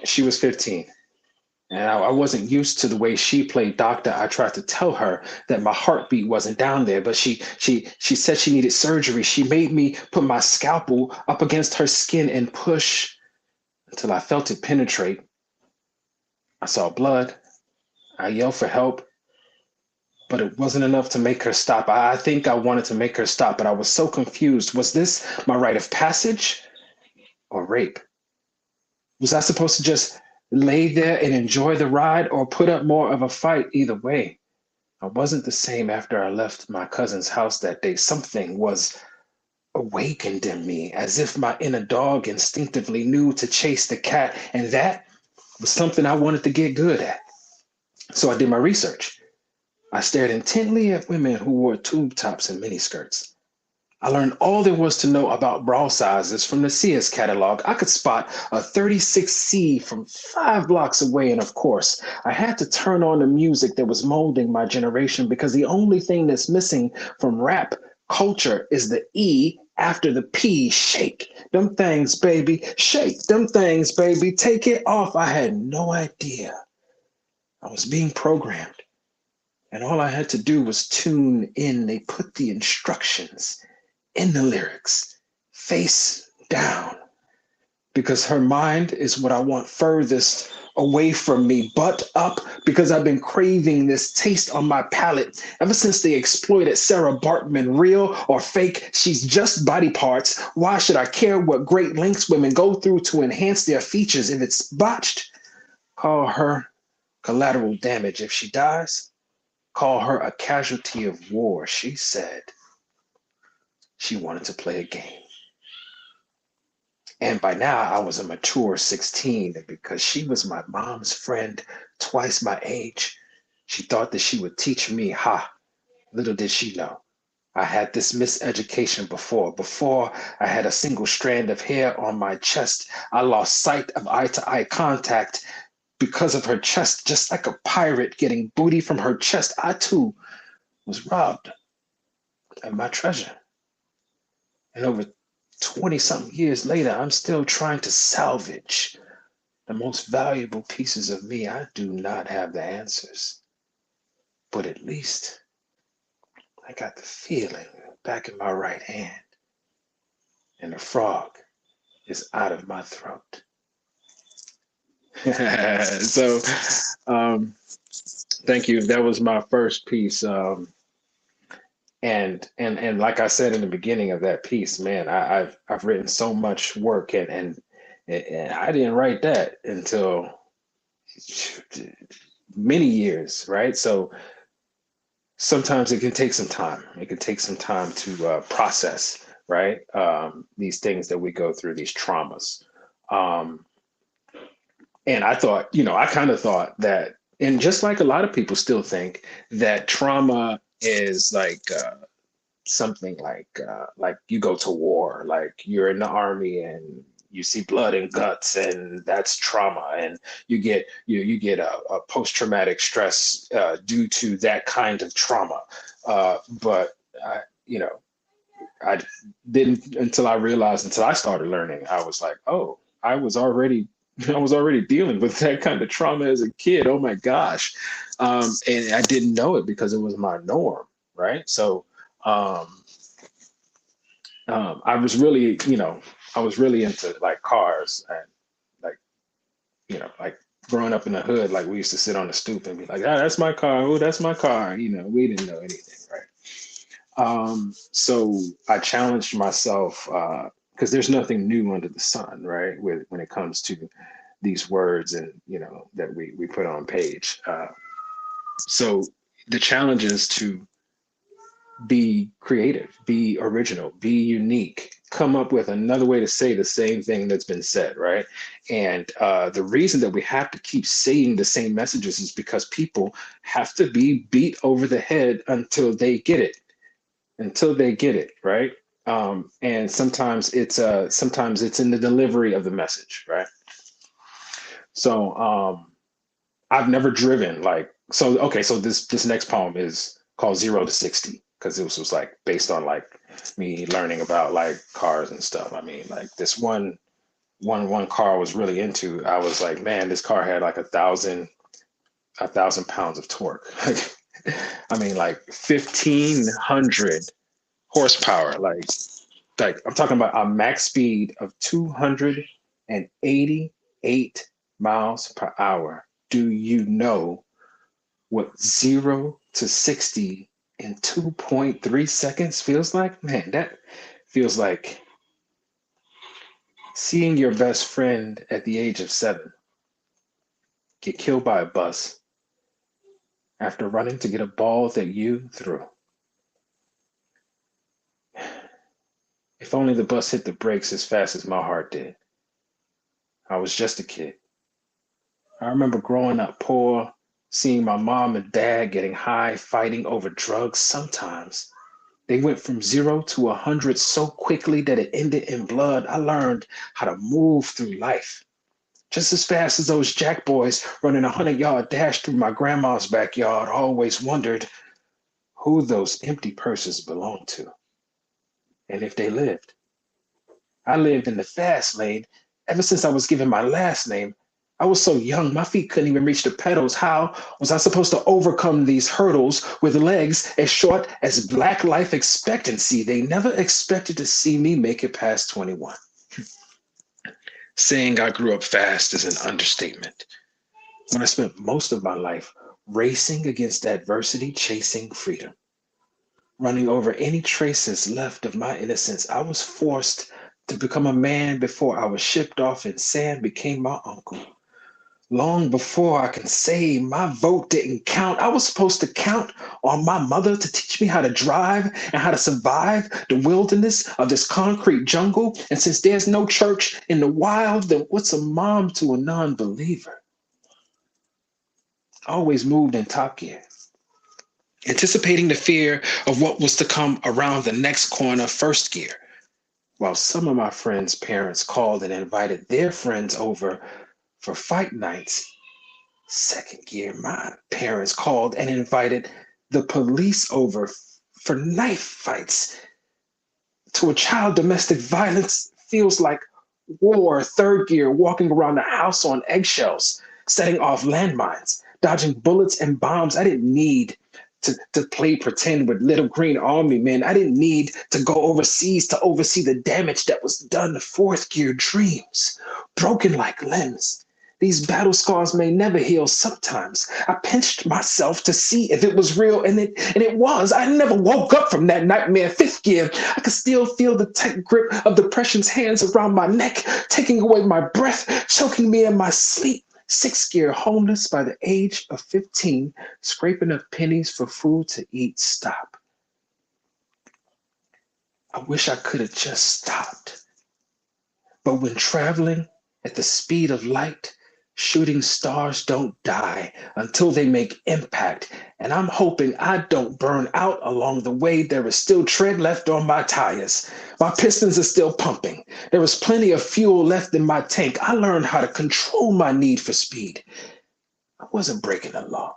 she was 15. And I wasn't used to the way she played doctor. I tried to tell her that my heartbeat wasn't down there, but she said she needed surgery. She made me put my scalpel up against her skin and push until I felt it penetrate. I saw blood. I yelled for help, but it wasn't enough to make her stop. I think I wanted to make her stop, but I was so confused. Was this my rite of passage or rape? Was I supposed to just lay there and enjoy the ride or put up more of a fight? Either way, I wasn't the same after I left my cousin's house that day. Something was awakened in me, as if my inner dog instinctively knew to chase the cat, and that was something I wanted to get good at. So I did my research. I stared intently at women who wore tube tops and miniskirts. I learned all there was to know about bra sizes from the Sears catalog. I could spot a 36C from 5 blocks away. And of course, I had to turn on the music that was molding my generation, because the only thing that's missing from rap culture is the E after the P. Shake them things, baby. Shake them things, baby. Take it off. I had no idea. I was being programmed. And all I had to do was tune in. They put the instructions in the lyrics, face down, because her mind is what I want furthest away from me. Butt up, because I've been craving this taste on my palate ever since they exploited Sarah Bartman. Real or fake, she's just body parts. Why should I care what great lengths women go through to enhance their features? If it's botched, call her collateral damage. If she dies, call her a casualty of war. She said she wanted to play a game. And by now I was a mature 16, and because she was my mom's friend, twice my age, she thought that she would teach me. Little did she know. I had this miseducation before I had a single strand of hair on my chest. I lost sight of eye-to-eye contact because of her chest, just like a pirate getting booty from her chest. I too was robbed of my treasure. And over 20-something years later, I'm still trying to salvage the most valuable pieces of me. I do not have the answers, but at least I got the feeling back in my right hand, and the frog is out of my throat. So, thank you. That was my first piece. And like I said in the beginning of that piece, man, I've written so much work, and I didn't write that until many years, right? So sometimes it can take some time. It can take some time to process, right? These things that we go through, these traumas. And I thought, I kind of thought that, and just like a lot of people still think, that trauma is like something like you go to war, like you're in the army and you see blood and guts, and that's trauma, and you get a post-traumatic stress due to that kind of trauma. But I didn't until I started learning. I was like, oh, I was already dealing with that kind of trauma as a kid. Oh my gosh. And I didn't know it because it was my norm. Right. So I was really into like cars, and like growing up in the hood, like we used to sit on the stoop and be like, that's my car. Oh, that's my car. We didn't know anything. Right. So I challenged myself because there's nothing new under the sun, right? When it comes to these words and, that we put on page. So the challenge is to be creative, be original, be unique, come up with another way to say the same thing that's been said, right? And the reason that we have to keep saying the same messages is because people have to be beat over the head until they get it, right? And sometimes it's in the delivery of the message, right? So I've never driven so this next poem is called 0 to 60 because it was like based on like me learning about like cars and stuff. I mean, like this one car I was really into. I was like, man, this car had like 1,000 pounds of torque. I mean, like 1,500 horsepower. Like I'm talking about a max speed of 288 miles per hour. Do you know what 0 to 60 in 2.3 seconds feels like? Man, that feels like seeing your best friend at the age of 7 get killed by a bus after running to get a ball that you threw. If only the bus hit the brakes as fast as my heart did. I was just a kid. I remember growing up poor, seeing my mom and dad getting high, fighting over drugs. Sometimes they went from 0 to 100 so quickly that it ended in blood. I learned how to move through life just as fast as those jack boys running a 100-yard dash through my grandma's backyard. I always wondered who those empty purses belonged to and if they lived. I lived in the fast lane ever since I was given my last name. I was so young, my feet couldn't even reach the pedals. How was I supposed to overcome these hurdles with legs as short as Black life expectancy? They never expected to see me make it past 21. Saying I grew up fast is an understatement. When I spent most of my life racing against adversity, chasing freedom, running over any traces left of my innocence, I was forced to become a man before I was shipped off and Sam became my uncle. Long before I can say my vote didn't count, I was supposed to count on my mother to teach me how to drive and how to survive the wilderness of this concrete jungle. And since there's no church in the wild, then what's a mom to a non-believer? I always moved in top gear, anticipating the fear of what was to come around the next corner, first gear. While some of my friends' parents called and invited their friends over for fight nights, second gear, my parents called and invited the police over for knife fights. To a child, domestic violence feels like war. Third gear, walking around the house on eggshells, setting off landmines, dodging bullets and bombs. I didn't need to play pretend with little green army men. I didn't need to go overseas to oversee the damage that was done. Fourth gear, dreams, broken like limbs. These battle scars may never heal. Sometimes I pinched myself to see if it was real, and it was. I never woke up from that nightmare. Fifth gear, I could still feel the tight grip of depression's hands around my neck, taking away my breath, choking me in my sleep. Sixth gear, homeless by the age of 15, scraping up pennies for food to eat. Stop. I wish I could have just stopped. But when traveling at the speed of light, shooting stars don't die until they make impact. And I'm hoping I don't burn out along the way. There is still tread left on my tires. My pistons are still pumping. There is plenty of fuel left in my tank. I learned how to control my need for speed. I wasn't breaking the law.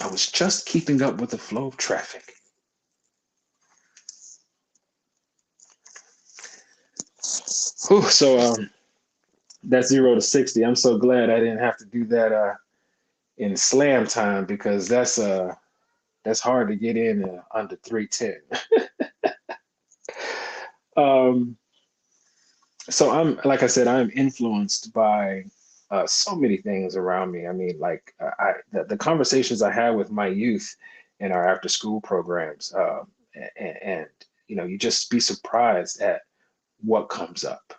I was just keeping up with the flow of traffic. Whew, so that's 0 to 60. I'm so glad I didn't have to do that in slam time, because that's hard to get in under 3:10. So I'm, like I said, I'm influenced by so many things around me. I mean, like the conversations I had with my youth in our after school programs, and you just be surprised at what comes up,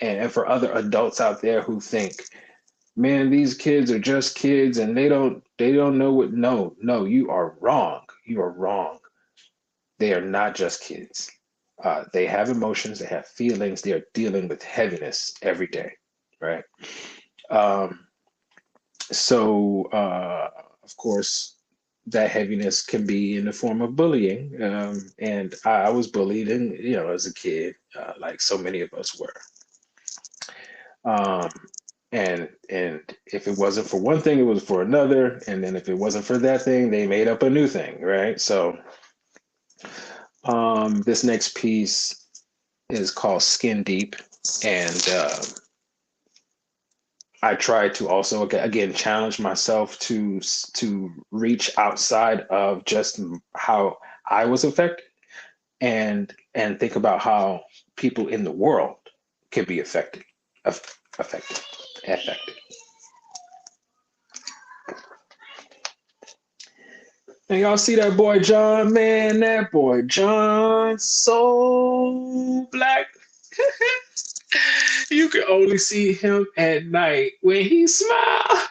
and for other adults out there who think, man, these kids are just kids and they don't know what. No, you are wrong. You are wrong. They are not just kids. They have emotions, they have feelings, they are dealing with heaviness every day, right? Of course, that heaviness can be in the form of bullying. And I was bullied, as a kid, like so many of us were. And if it wasn't for one thing, it was for another. And then if it wasn't for that thing, they made up a new thing, right? So this next piece is called Skin Deep. And I try to also, again, challenge myself to reach outside of just how I was affected and think about how people in the world can be affected. And y'all see that boy John, man, that boy John, so black. You can only see him at night when he smiles.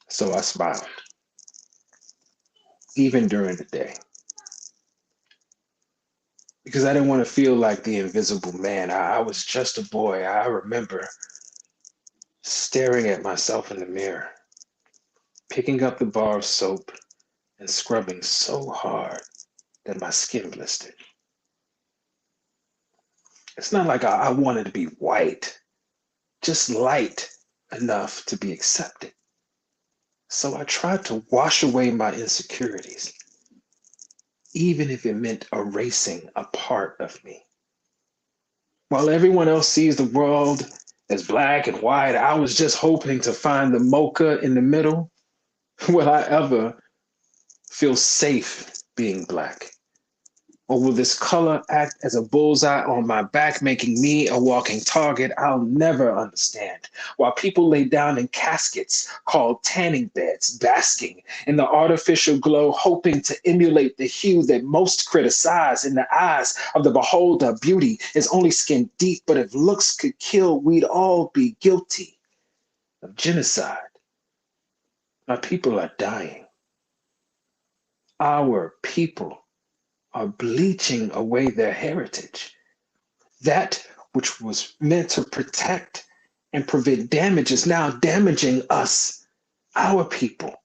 So I smiled, even during the day, because I didn't want to feel like the invisible man. I was just a boy. I remember staring at myself in the mirror, picking up the bar of soap and scrubbing so hard that my skin blistered. It's not like I wanted to be white, just light enough to be accepted. So I tried to wash away my insecurities, even if it meant erasing a part of me. While everyone else sees the world as black and white, I was just hoping to find the mocha in the middle. Will I ever feel safe being black? Or will this color act as a bullseye on my back, making me a walking target I'll never understand? While people lay down in caskets called tanning beds, basking in the artificial glow, hoping to emulate the hue that most criticize. In the eyes of the beholder, beauty is only skin deep, but if looks could kill, we'd all be guilty of genocide. Our people are dying. Our people are bleaching away their heritage. That which was meant to protect and prevent damage is now damaging us. Our people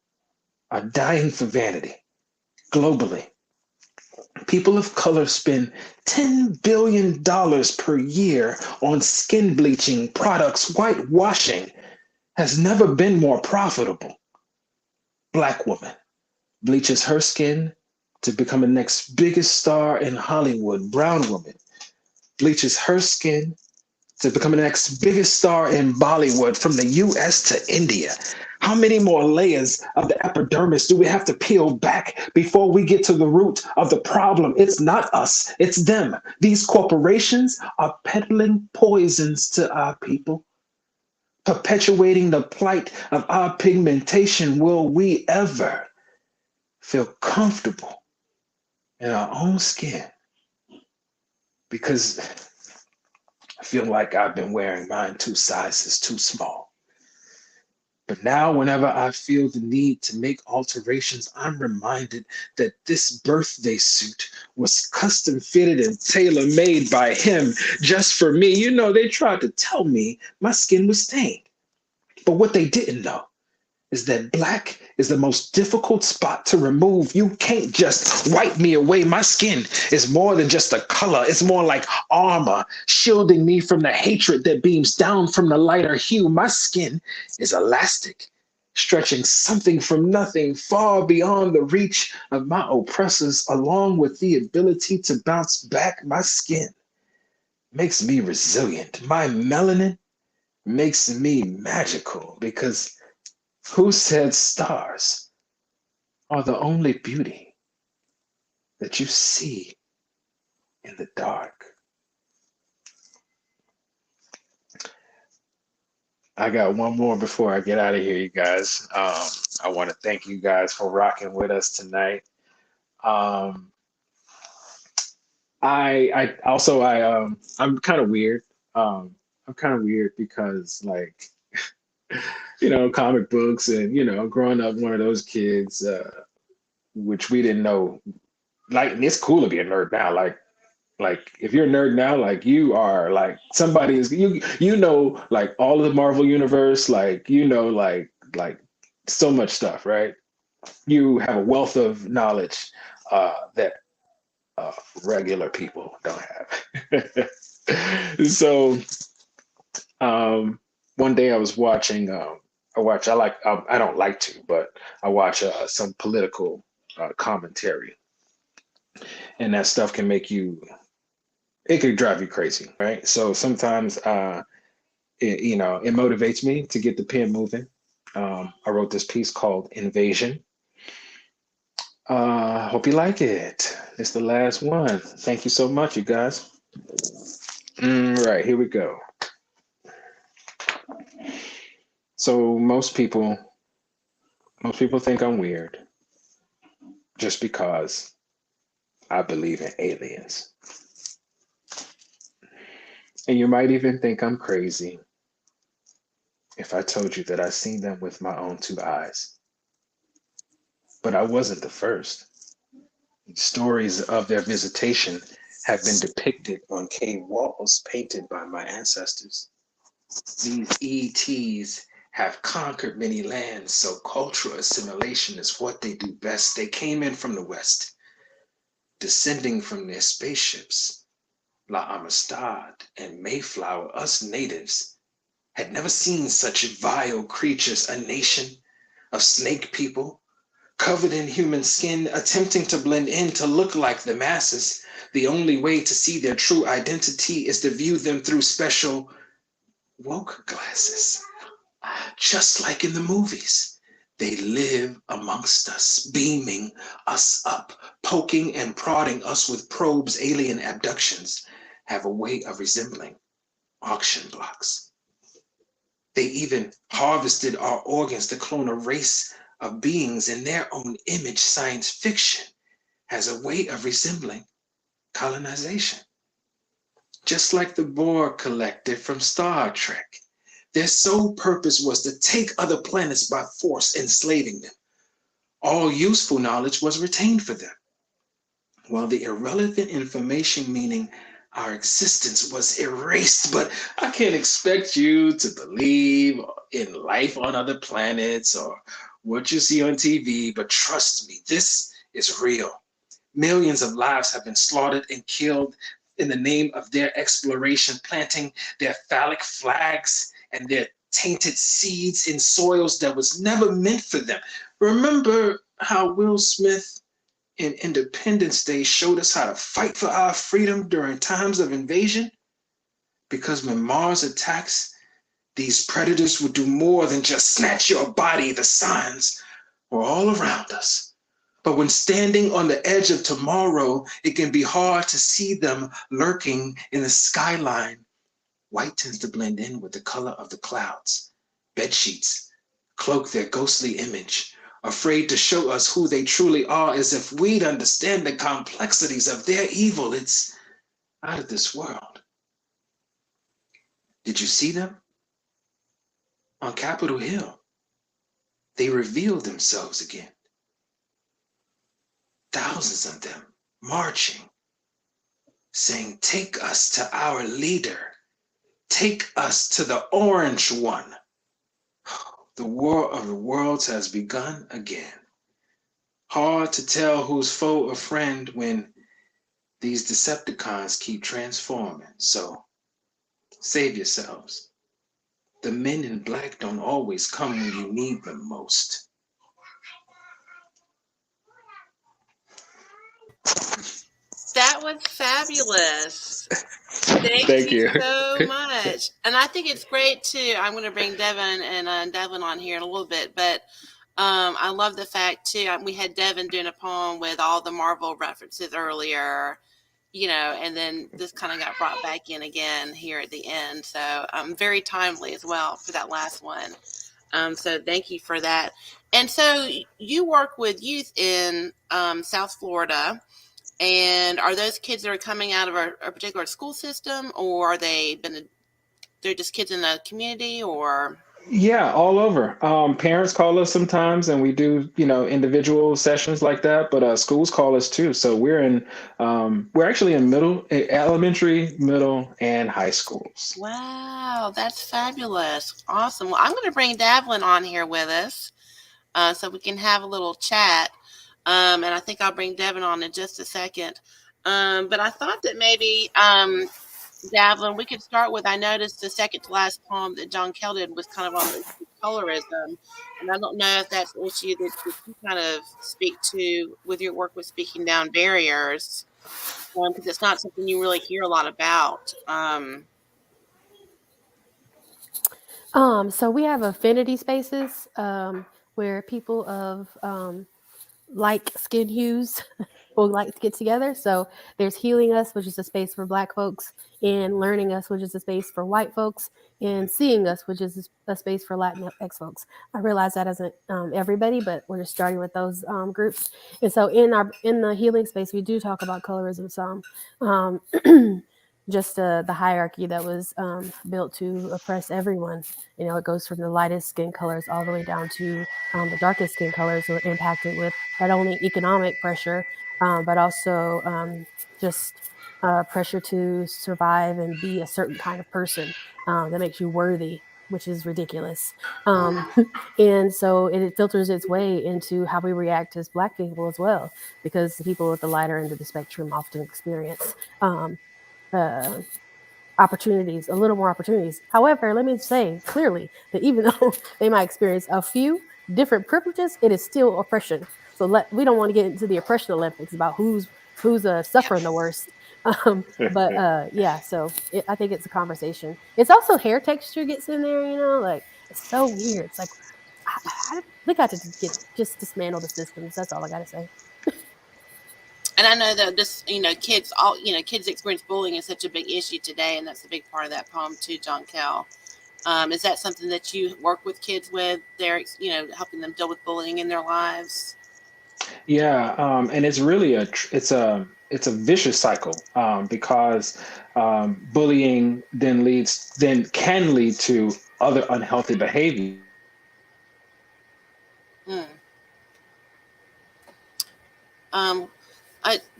are dying for vanity. Globally, people of color spend $10 billion per year on skin bleaching products. Whitewashing has never been more profitable. Black woman bleaches her skin to become the next biggest star in Hollywood. Brown woman bleaches her skin to become the next biggest star in Bollywood, from the US to India. How many more layers of the epidermis do we have to peel back before we get to the root of the problem? It's not us, it's them. These corporations are peddling poisons to our people, perpetuating the plight of our pigmentation. Will we ever feel comfortable in our own skin? Because I feel like I've been wearing mine 2 sizes too small. But now, whenever I feel the need to make alterations, I'm reminded that this birthday suit was custom fitted and tailor made by him just for me. They tried to tell me my skin was stained. But what they didn't know is that black is the most difficult spot to remove. You can't just wipe me away. My skin is more than just a color. It's more like armor, shielding me from the hatred that beams down from the lighter hue. My skin is elastic, stretching something from nothing far beyond the reach of my oppressors, along with the ability to bounce back. My skin makes me resilient. My melanin makes me magical, because who said stars are the only beauty that you see in the dark? I got one more before I get out of here, you guys. I want to thank you guys for rocking with us tonight. Um, I'm kind of weird. I'm kind of weird because like, comic books and, growing up one of those kids, which we didn't know, like, and it's cool to be a nerd now. Like if you're a nerd now, like you are like somebody is like all of the Marvel universe, like, like so much stuff, right? You have a wealth of knowledge that regular people don't have. So one day I was watching. I don't like to, but I watch some political commentary, and that stuff can make you. It could drive you crazy, right? So sometimes, it motivates me to get the pen moving. I wrote this piece called "Invasion." Hope you like it. It's the last one. Thank you so much, you guys. Right, here we go. So most people think I'm weird just because I believe in aliens. And you might even think I'm crazy if I told you that I seen them with my own two eyes. But I wasn't the first. Stories of their visitation have been depicted on cave walls painted by my ancestors. These ETs have conquered many lands, so cultural assimilation is what they do best. They came in from the West, descending from their spaceships. La Amistad and Mayflower, us natives, had never seen such vile creatures, a nation of snake people, covered in human skin, attempting to blend in to look like the masses. The only way to see their true identity is to view them through special woke glasses. Just like in the movies, they live amongst us, beaming us up, poking and prodding us with probes. Alien abductions have a way of resembling auction blocks. They even harvested our organs to clone a race of beings in their own image. Science fiction has a way of resembling colonization. Just like the Borg collective from Star Trek, their sole purpose was to take other planets by force, enslaving them. All useful knowledge was retained for them, while the irrelevant information, meaning our existence, was erased. But I can't expect you to believe in life on other planets or what you see on TV, but trust me, this is real. Millions of lives have been slaughtered and killed in the name of their exploration, planting their phallic flags and their tainted seeds in soils that was never meant for them. Remember how Will Smith in Independence Day showed us how to fight for our freedom during times of invasion? Because when Mars attacks, these predators would do more than just snatch your body. The signs were all around us. But when standing on the edge of tomorrow, it can be hard to see them lurking in the skyline. White tends to blend in with the color of the clouds. Bed sheets cloak their ghostly image, afraid to show us who they truly are, as if we'd understand the complexities of their evil. It's out of this world. Did you see them? On Capitol Hill, they revealed themselves again. Thousands of them marching, saying, "Take us to our leader. Take us to the orange one." The war of the worlds has begun again. Hard to tell who's foe or friend when these Decepticons keep transforming. So save yourselves. The men in black don't always come when you need them most. That was fabulous. Thank Thank you you. so much. And I think it's great too. I'm going to bring Devon and Devon on here in a little bit, but I love the fact too. We had Devon doing a poem with all the Marvel references earlier, and then this kind of got brought back in again here at the end. So very timely as well for that last one. So thank you for that. And so you work with youth in South Florida. And are those kids that are coming out of a particular school system, or they're just kids in the community, or? Yeah, all over. Parents call us sometimes, and we do, individual sessions like that. But schools call us too. So we're actually in elementary, middle, and high schools. Wow, that's fabulous. Awesome. Well, I'm going to bring Davelyn on here with us so we can have a little chat. And I think I'll bring Devon on in just a second. But I thought that maybe, Davelyn, we could start with, I noticed the second to last poem that JonKel did was kind of on the colorism. And I don't know if that's an issue that you kind of speak to with your work with speaking down barriers, because it's not something you really hear a lot about. So we have affinity spaces where people of like skin hues will like to get together. So there's Healing Us, which is a space for Black folks, and Learning Us, which is a space for white folks, and Seeing Us, which is a space for Latinx folks. I realize that isn't everybody, but we're just starting with those groups. And so in the healing space, we do talk about colorism some. Just the hierarchy that was built to oppress everyone. It goes from the lightest skin colors all the way down to the darkest skin colors were impacted with not only economic pressure, but also just pressure to survive and be a certain kind of person that makes you worthy, which is ridiculous. And so it filters its way into how we react as Black people as well, because the people at the lighter end of the spectrum often experience opportunities, a little more opportunities. However, let me say clearly that even though they might experience a few different privileges, it is still oppression. So we don't want to get into the oppression Olympics about who's suffering the worst. Yeah, so I think it's a conversation. It's also hair texture gets in there, like it's so weird. It's like we got to just dismantle the systems. That's all I got to say. And I know that kids experience bullying is such a big issue today, and that's a big part of that poem too, JonKel. Is that something that you work with kids with? They're helping them deal with bullying in their lives. Yeah, and it's really it's a vicious cycle because bullying then can lead to other unhealthy behavior.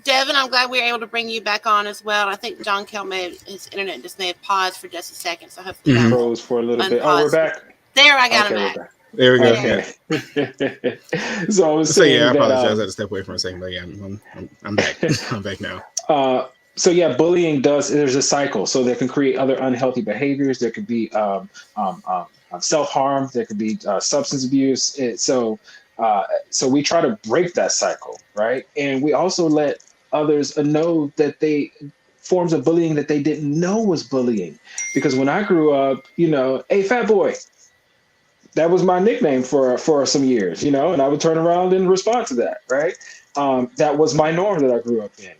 Devon, I'm glad we were able to bring you back on as well. I think JonKel his internet just may have paused for just a second, so hopefully that froze for a little bit. Oh, we're back. There, I got him back. There we go. Okay. So I was saying. I apologize. I had to step away for a second, but yeah, I'm back. I'm back now. So yeah, bullying there's a cycle. So there can create other unhealthy behaviors. There could be self-harm. There could be substance abuse. So we try to break that cycle, right? And we also let others know that forms of bullying that they didn't know was bullying. Because when I grew up, hey, fat boy, that was my nickname for some years, and I would turn around and respond to that, right? That was my norm that I grew up in.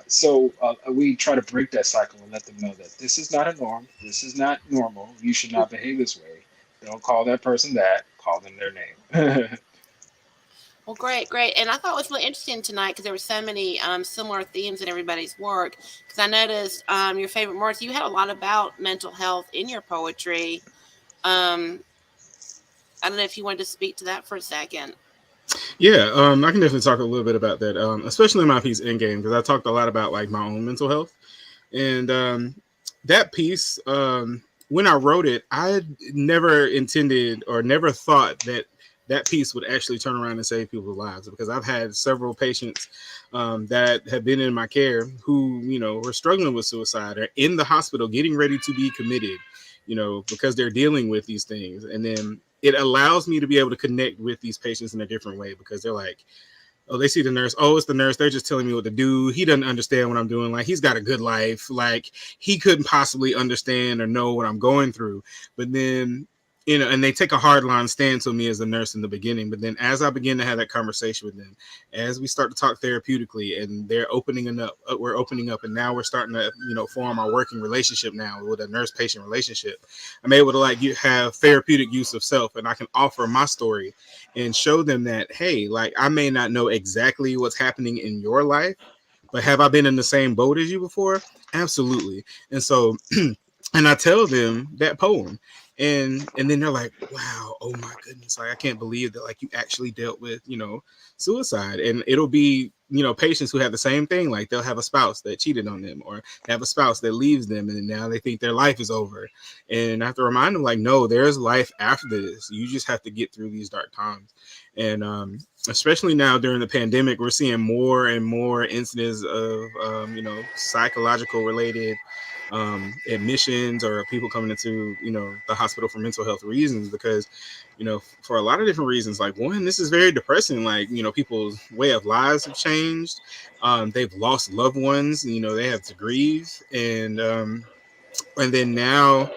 So we try to break that cycle and let them know that this is not a norm. This is not normal. You should not behave this way. Don't call that person that. Call them their name. Well, great. And I thought it was really interesting tonight because there were so many similar themes in everybody's work. Because I noticed Your Favorite Murse, you had a lot about mental health in your poetry. I don't know if you wanted to speak to that for a second. Yeah, I can definitely talk a little bit about that, especially in my piece Endgame, because I talked a lot about like my own mental health. And that piece, when I wrote it, I never intended or never thought that piece would actually turn around and save people's lives, because I've had several patients that have been in my care who, were struggling with suicide or in the hospital getting ready to be committed, because they're dealing with these things. And then it allows me to be able to connect with these patients in a different way, because they're like, oh, they see the nurse. Oh, it's the nurse. They're just telling me what to do. He doesn't understand what I'm doing. Like, he's got a good life. Like, he couldn't possibly understand or know what I'm going through. But then and they take a hard line stance on me as a nurse in the beginning. But then as I begin to have that conversation with them, as we start to talk therapeutically, and they're we're opening up, and now we're starting to, form our working relationship now with a nurse-patient relationship. I'm able to you have therapeutic use of self, and I can offer my story and show them that, hey, I may not know exactly what's happening in your life, but have I been in the same boat as you before? Absolutely. And so, and I tell them that poem, and then they're like, wow, oh my goodness, I can't believe that you actually dealt with suicide. And it'll be patients who have the same thing. They'll have a spouse that cheated on them, or have a spouse that leaves them, and now they think their life is over. And I have to remind them, no, there's life after this. You just have to get through these dark times. And especially now during the pandemic, we're seeing more and more incidents of psychological related admissions, or people coming into the hospital for mental health reasons, because for a lot of different reasons. One, this is very depressing. People's way of lives have changed. They've lost loved ones, they have to grieve. And then now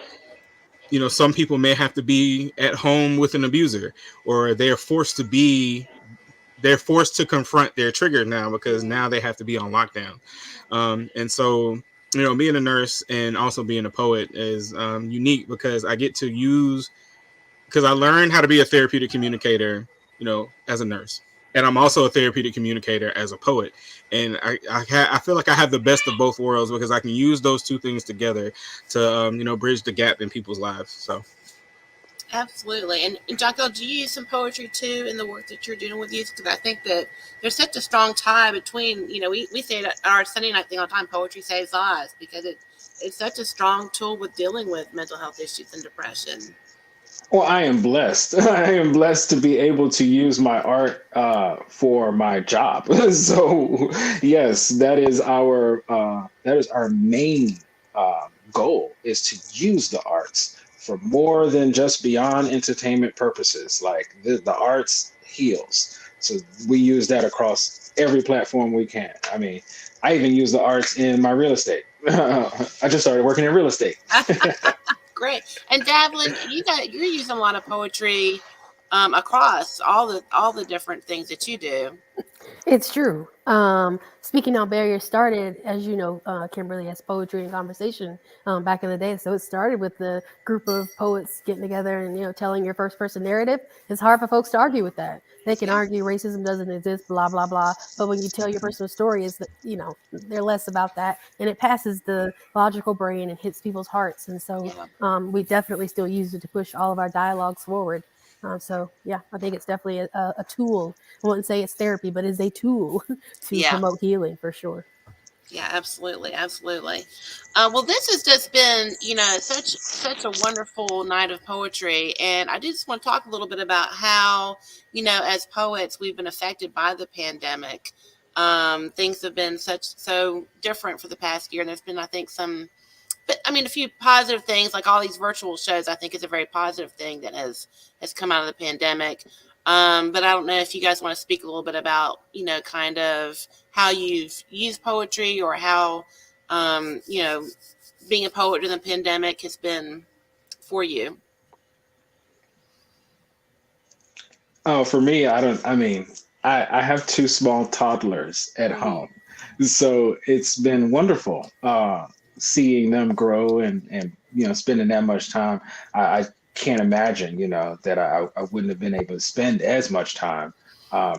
some people may have to be at home with an abuser, or they're forced to confront their trigger now, because now they have to be on lockdown. And so, being a nurse and also being a poet is unique, because I get to because I learned how to be a therapeutic communicator, as a nurse. And I'm also a therapeutic communicator as a poet. And I feel like I have the best of both worlds, because I can use those two things together to, bridge the gap in people's lives. So. Absolutely. And JonKel, do you use some poetry too in the work that you're doing with youth? Because I think that there's such a strong tie between, we say that our Sunday night thing all the time, poetry saves lives, because it's such a strong tool with dealing with mental health issues and depression. Well, I am blessed. I am blessed to be able to use my art for my job. So, yes, that is our main goal, is to use the arts for more than just beyond entertainment purposes. The arts heals, so we use that across every platform we can. I mean, I even use the arts in my real estate. I just started working in real estate. Great. And Davelyn, you're using a lot of poetry across all the different things that you do. It's true. Speaking Out Barriers started, as you know, Kimberly, as poetry and conversation back in the day. So it started with the group of poets getting together and, telling your first person narrative. It's hard for folks to argue with that. They can argue racism doesn't exist, blah, blah, blah. But when you tell your personal story, they're less about that. And it passes the logical brain and hits people's hearts. And so we definitely still use it to push all of our dialogues forward. So, yeah, I think it's definitely a tool. I wouldn't say it's therapy, but it's a tool to promote healing for sure. Yeah, absolutely. Absolutely. Well, this has just been, such a wonderful night of poetry. And I just want to talk a little bit about how, as poets, we've been affected by the pandemic. Things have been so different for the past year. And there's been, I think, a few positive things, like all these virtual shows, I think is a very positive thing that has come out of the pandemic. But I don't know if you guys want to speak a little bit about, kind of how you've used poetry, or how, being a poet during the pandemic has been for you. Oh, for me, I have two small toddlers at home. So it's been wonderful seeing them grow and spending that much time. I can't imagine, that I wouldn't have been able to spend as much time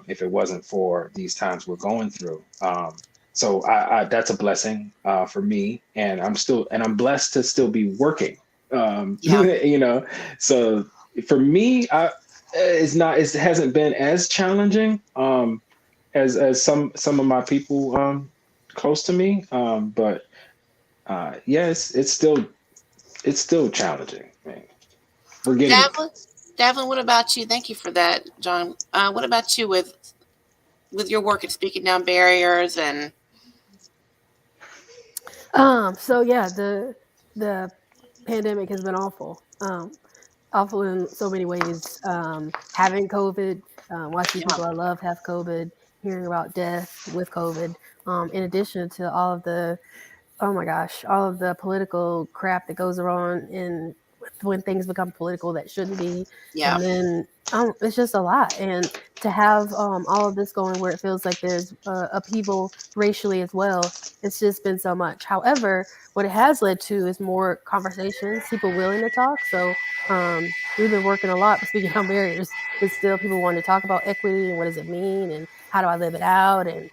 if it wasn't for these times we're going through. So that's a blessing for me, and I'm blessed to still be working. So for me, it hasn't been as challenging as some of my people close to me. But yes, it's still challenging. Man. We're getting Davelyn, what about you? Thank you for that, John. What about you with your work at Speaking Down Barriers? And So yeah, the pandemic has been awful. Awful in so many ways. Having COVID, watching people I love have COVID, hearing about death with COVID, in addition to all of the, oh my gosh, all of the political crap that goes on with when things become political that shouldn't be. Yeah. And then it's just a lot. And to have all of this going where it feels like there's upheaval racially as well, it's just been so much. However, what it has led to is more conversations, people willing to talk. So we've been working a lot, speaking on barriers, but still people want to talk about equity and what does it mean and how do I live it out. And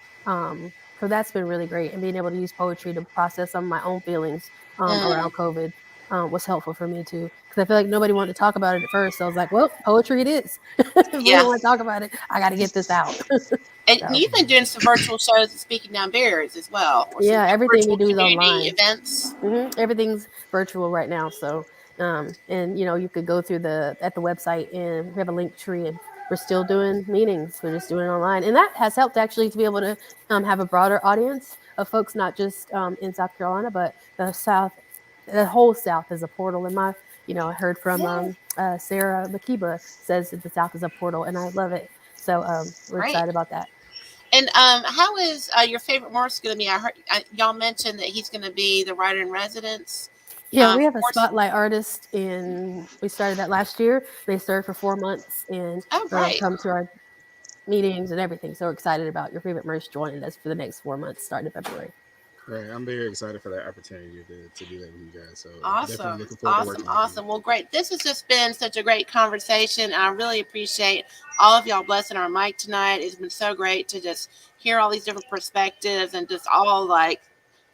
so that's been really great. And being able to use poetry to process some of my own feelings around COVID was helpful for me too. Because I feel like nobody wanted to talk about it at first. So I was like, well, poetry it is. If we Yeah. don't want to talk about it, I got to get this out. And So, you've been doing some virtual shows and speaking down barriers as well. Or some yeah, everything we virtual do is community online. events. Everything's virtual right now. So, and you could go through at the website and we have a link tree and we're still doing meetings. We're just doing it online. And that has helped actually to be able to have a broader audience of folks, not just in South Carolina, but the South, the whole South is a portal. And I heard from Sarah Makiba says that the South is a portal and I love it. So we're Great. excited about that. And how is Your Favorite Murse going to be? I heard y'all mentioned that he's going to be the writer in residence. Yeah, we have a spotlight artist, and we started that last year. They served for 4 months and come to our meetings and everything. So we're excited about Your Favorite Murse joining us for the next 4 months, starting in February. Right, I'm very excited for that opportunity to do that with you guys. So awesome, looking forward to working with you. Well, great. This has just been such a great conversation. I really appreciate all of y'all blessing our mic tonight. It's been so great to just hear all these different perspectives and just all like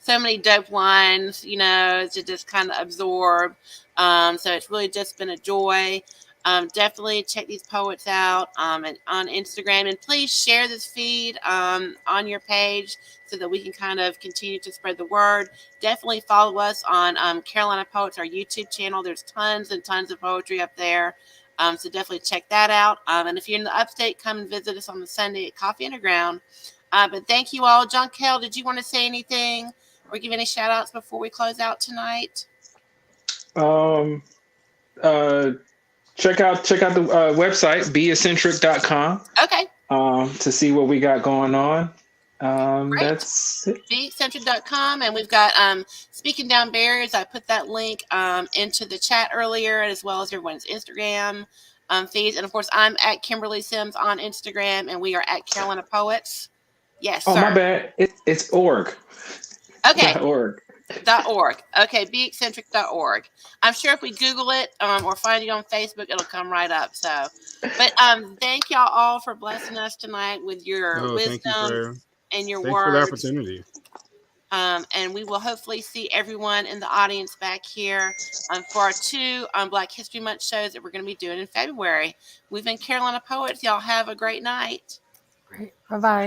so many dope lines, to just kind of absorb. So it's really just been a joy. Definitely check these poets out and on Instagram, and please share this feed on your page so that we can kind of continue to spread the word. Definitely follow us on Carolina Poets, our YouTube channel. There's tons and tons of poetry up there. So definitely check that out. And if you're in the upstate, come and visit us on the Sunday at Coffee Underground. But thank you all. JonKel, did you want to say anything or give any shout outs before we close out tonight? Check out the website, beeccentric.com. Okay. To see what we got going on. That's it. beeccentric.com, and we've got Speaking Down Barriers. I put that link into the chat earlier, as well as everyone's Instagram feeds. And of course, I'm at Kimberly Simms on Instagram, and we are at Carolina Poets. Yes, oh, sir. My bad. It's org. Okay. .org. .org. Okay, beeccentric.org. I'm sure if we Google it or find you on Facebook, it'll come right up. So, but thank y'all all for blessing us tonight with your wisdom and your words. Thanks for the opportunity. And we will hopefully see everyone in the audience back here for our 2 Black History Month shows that we're going to be doing in February. We've been Carolina Poets. Y'all have a great night. Great. Bye-bye.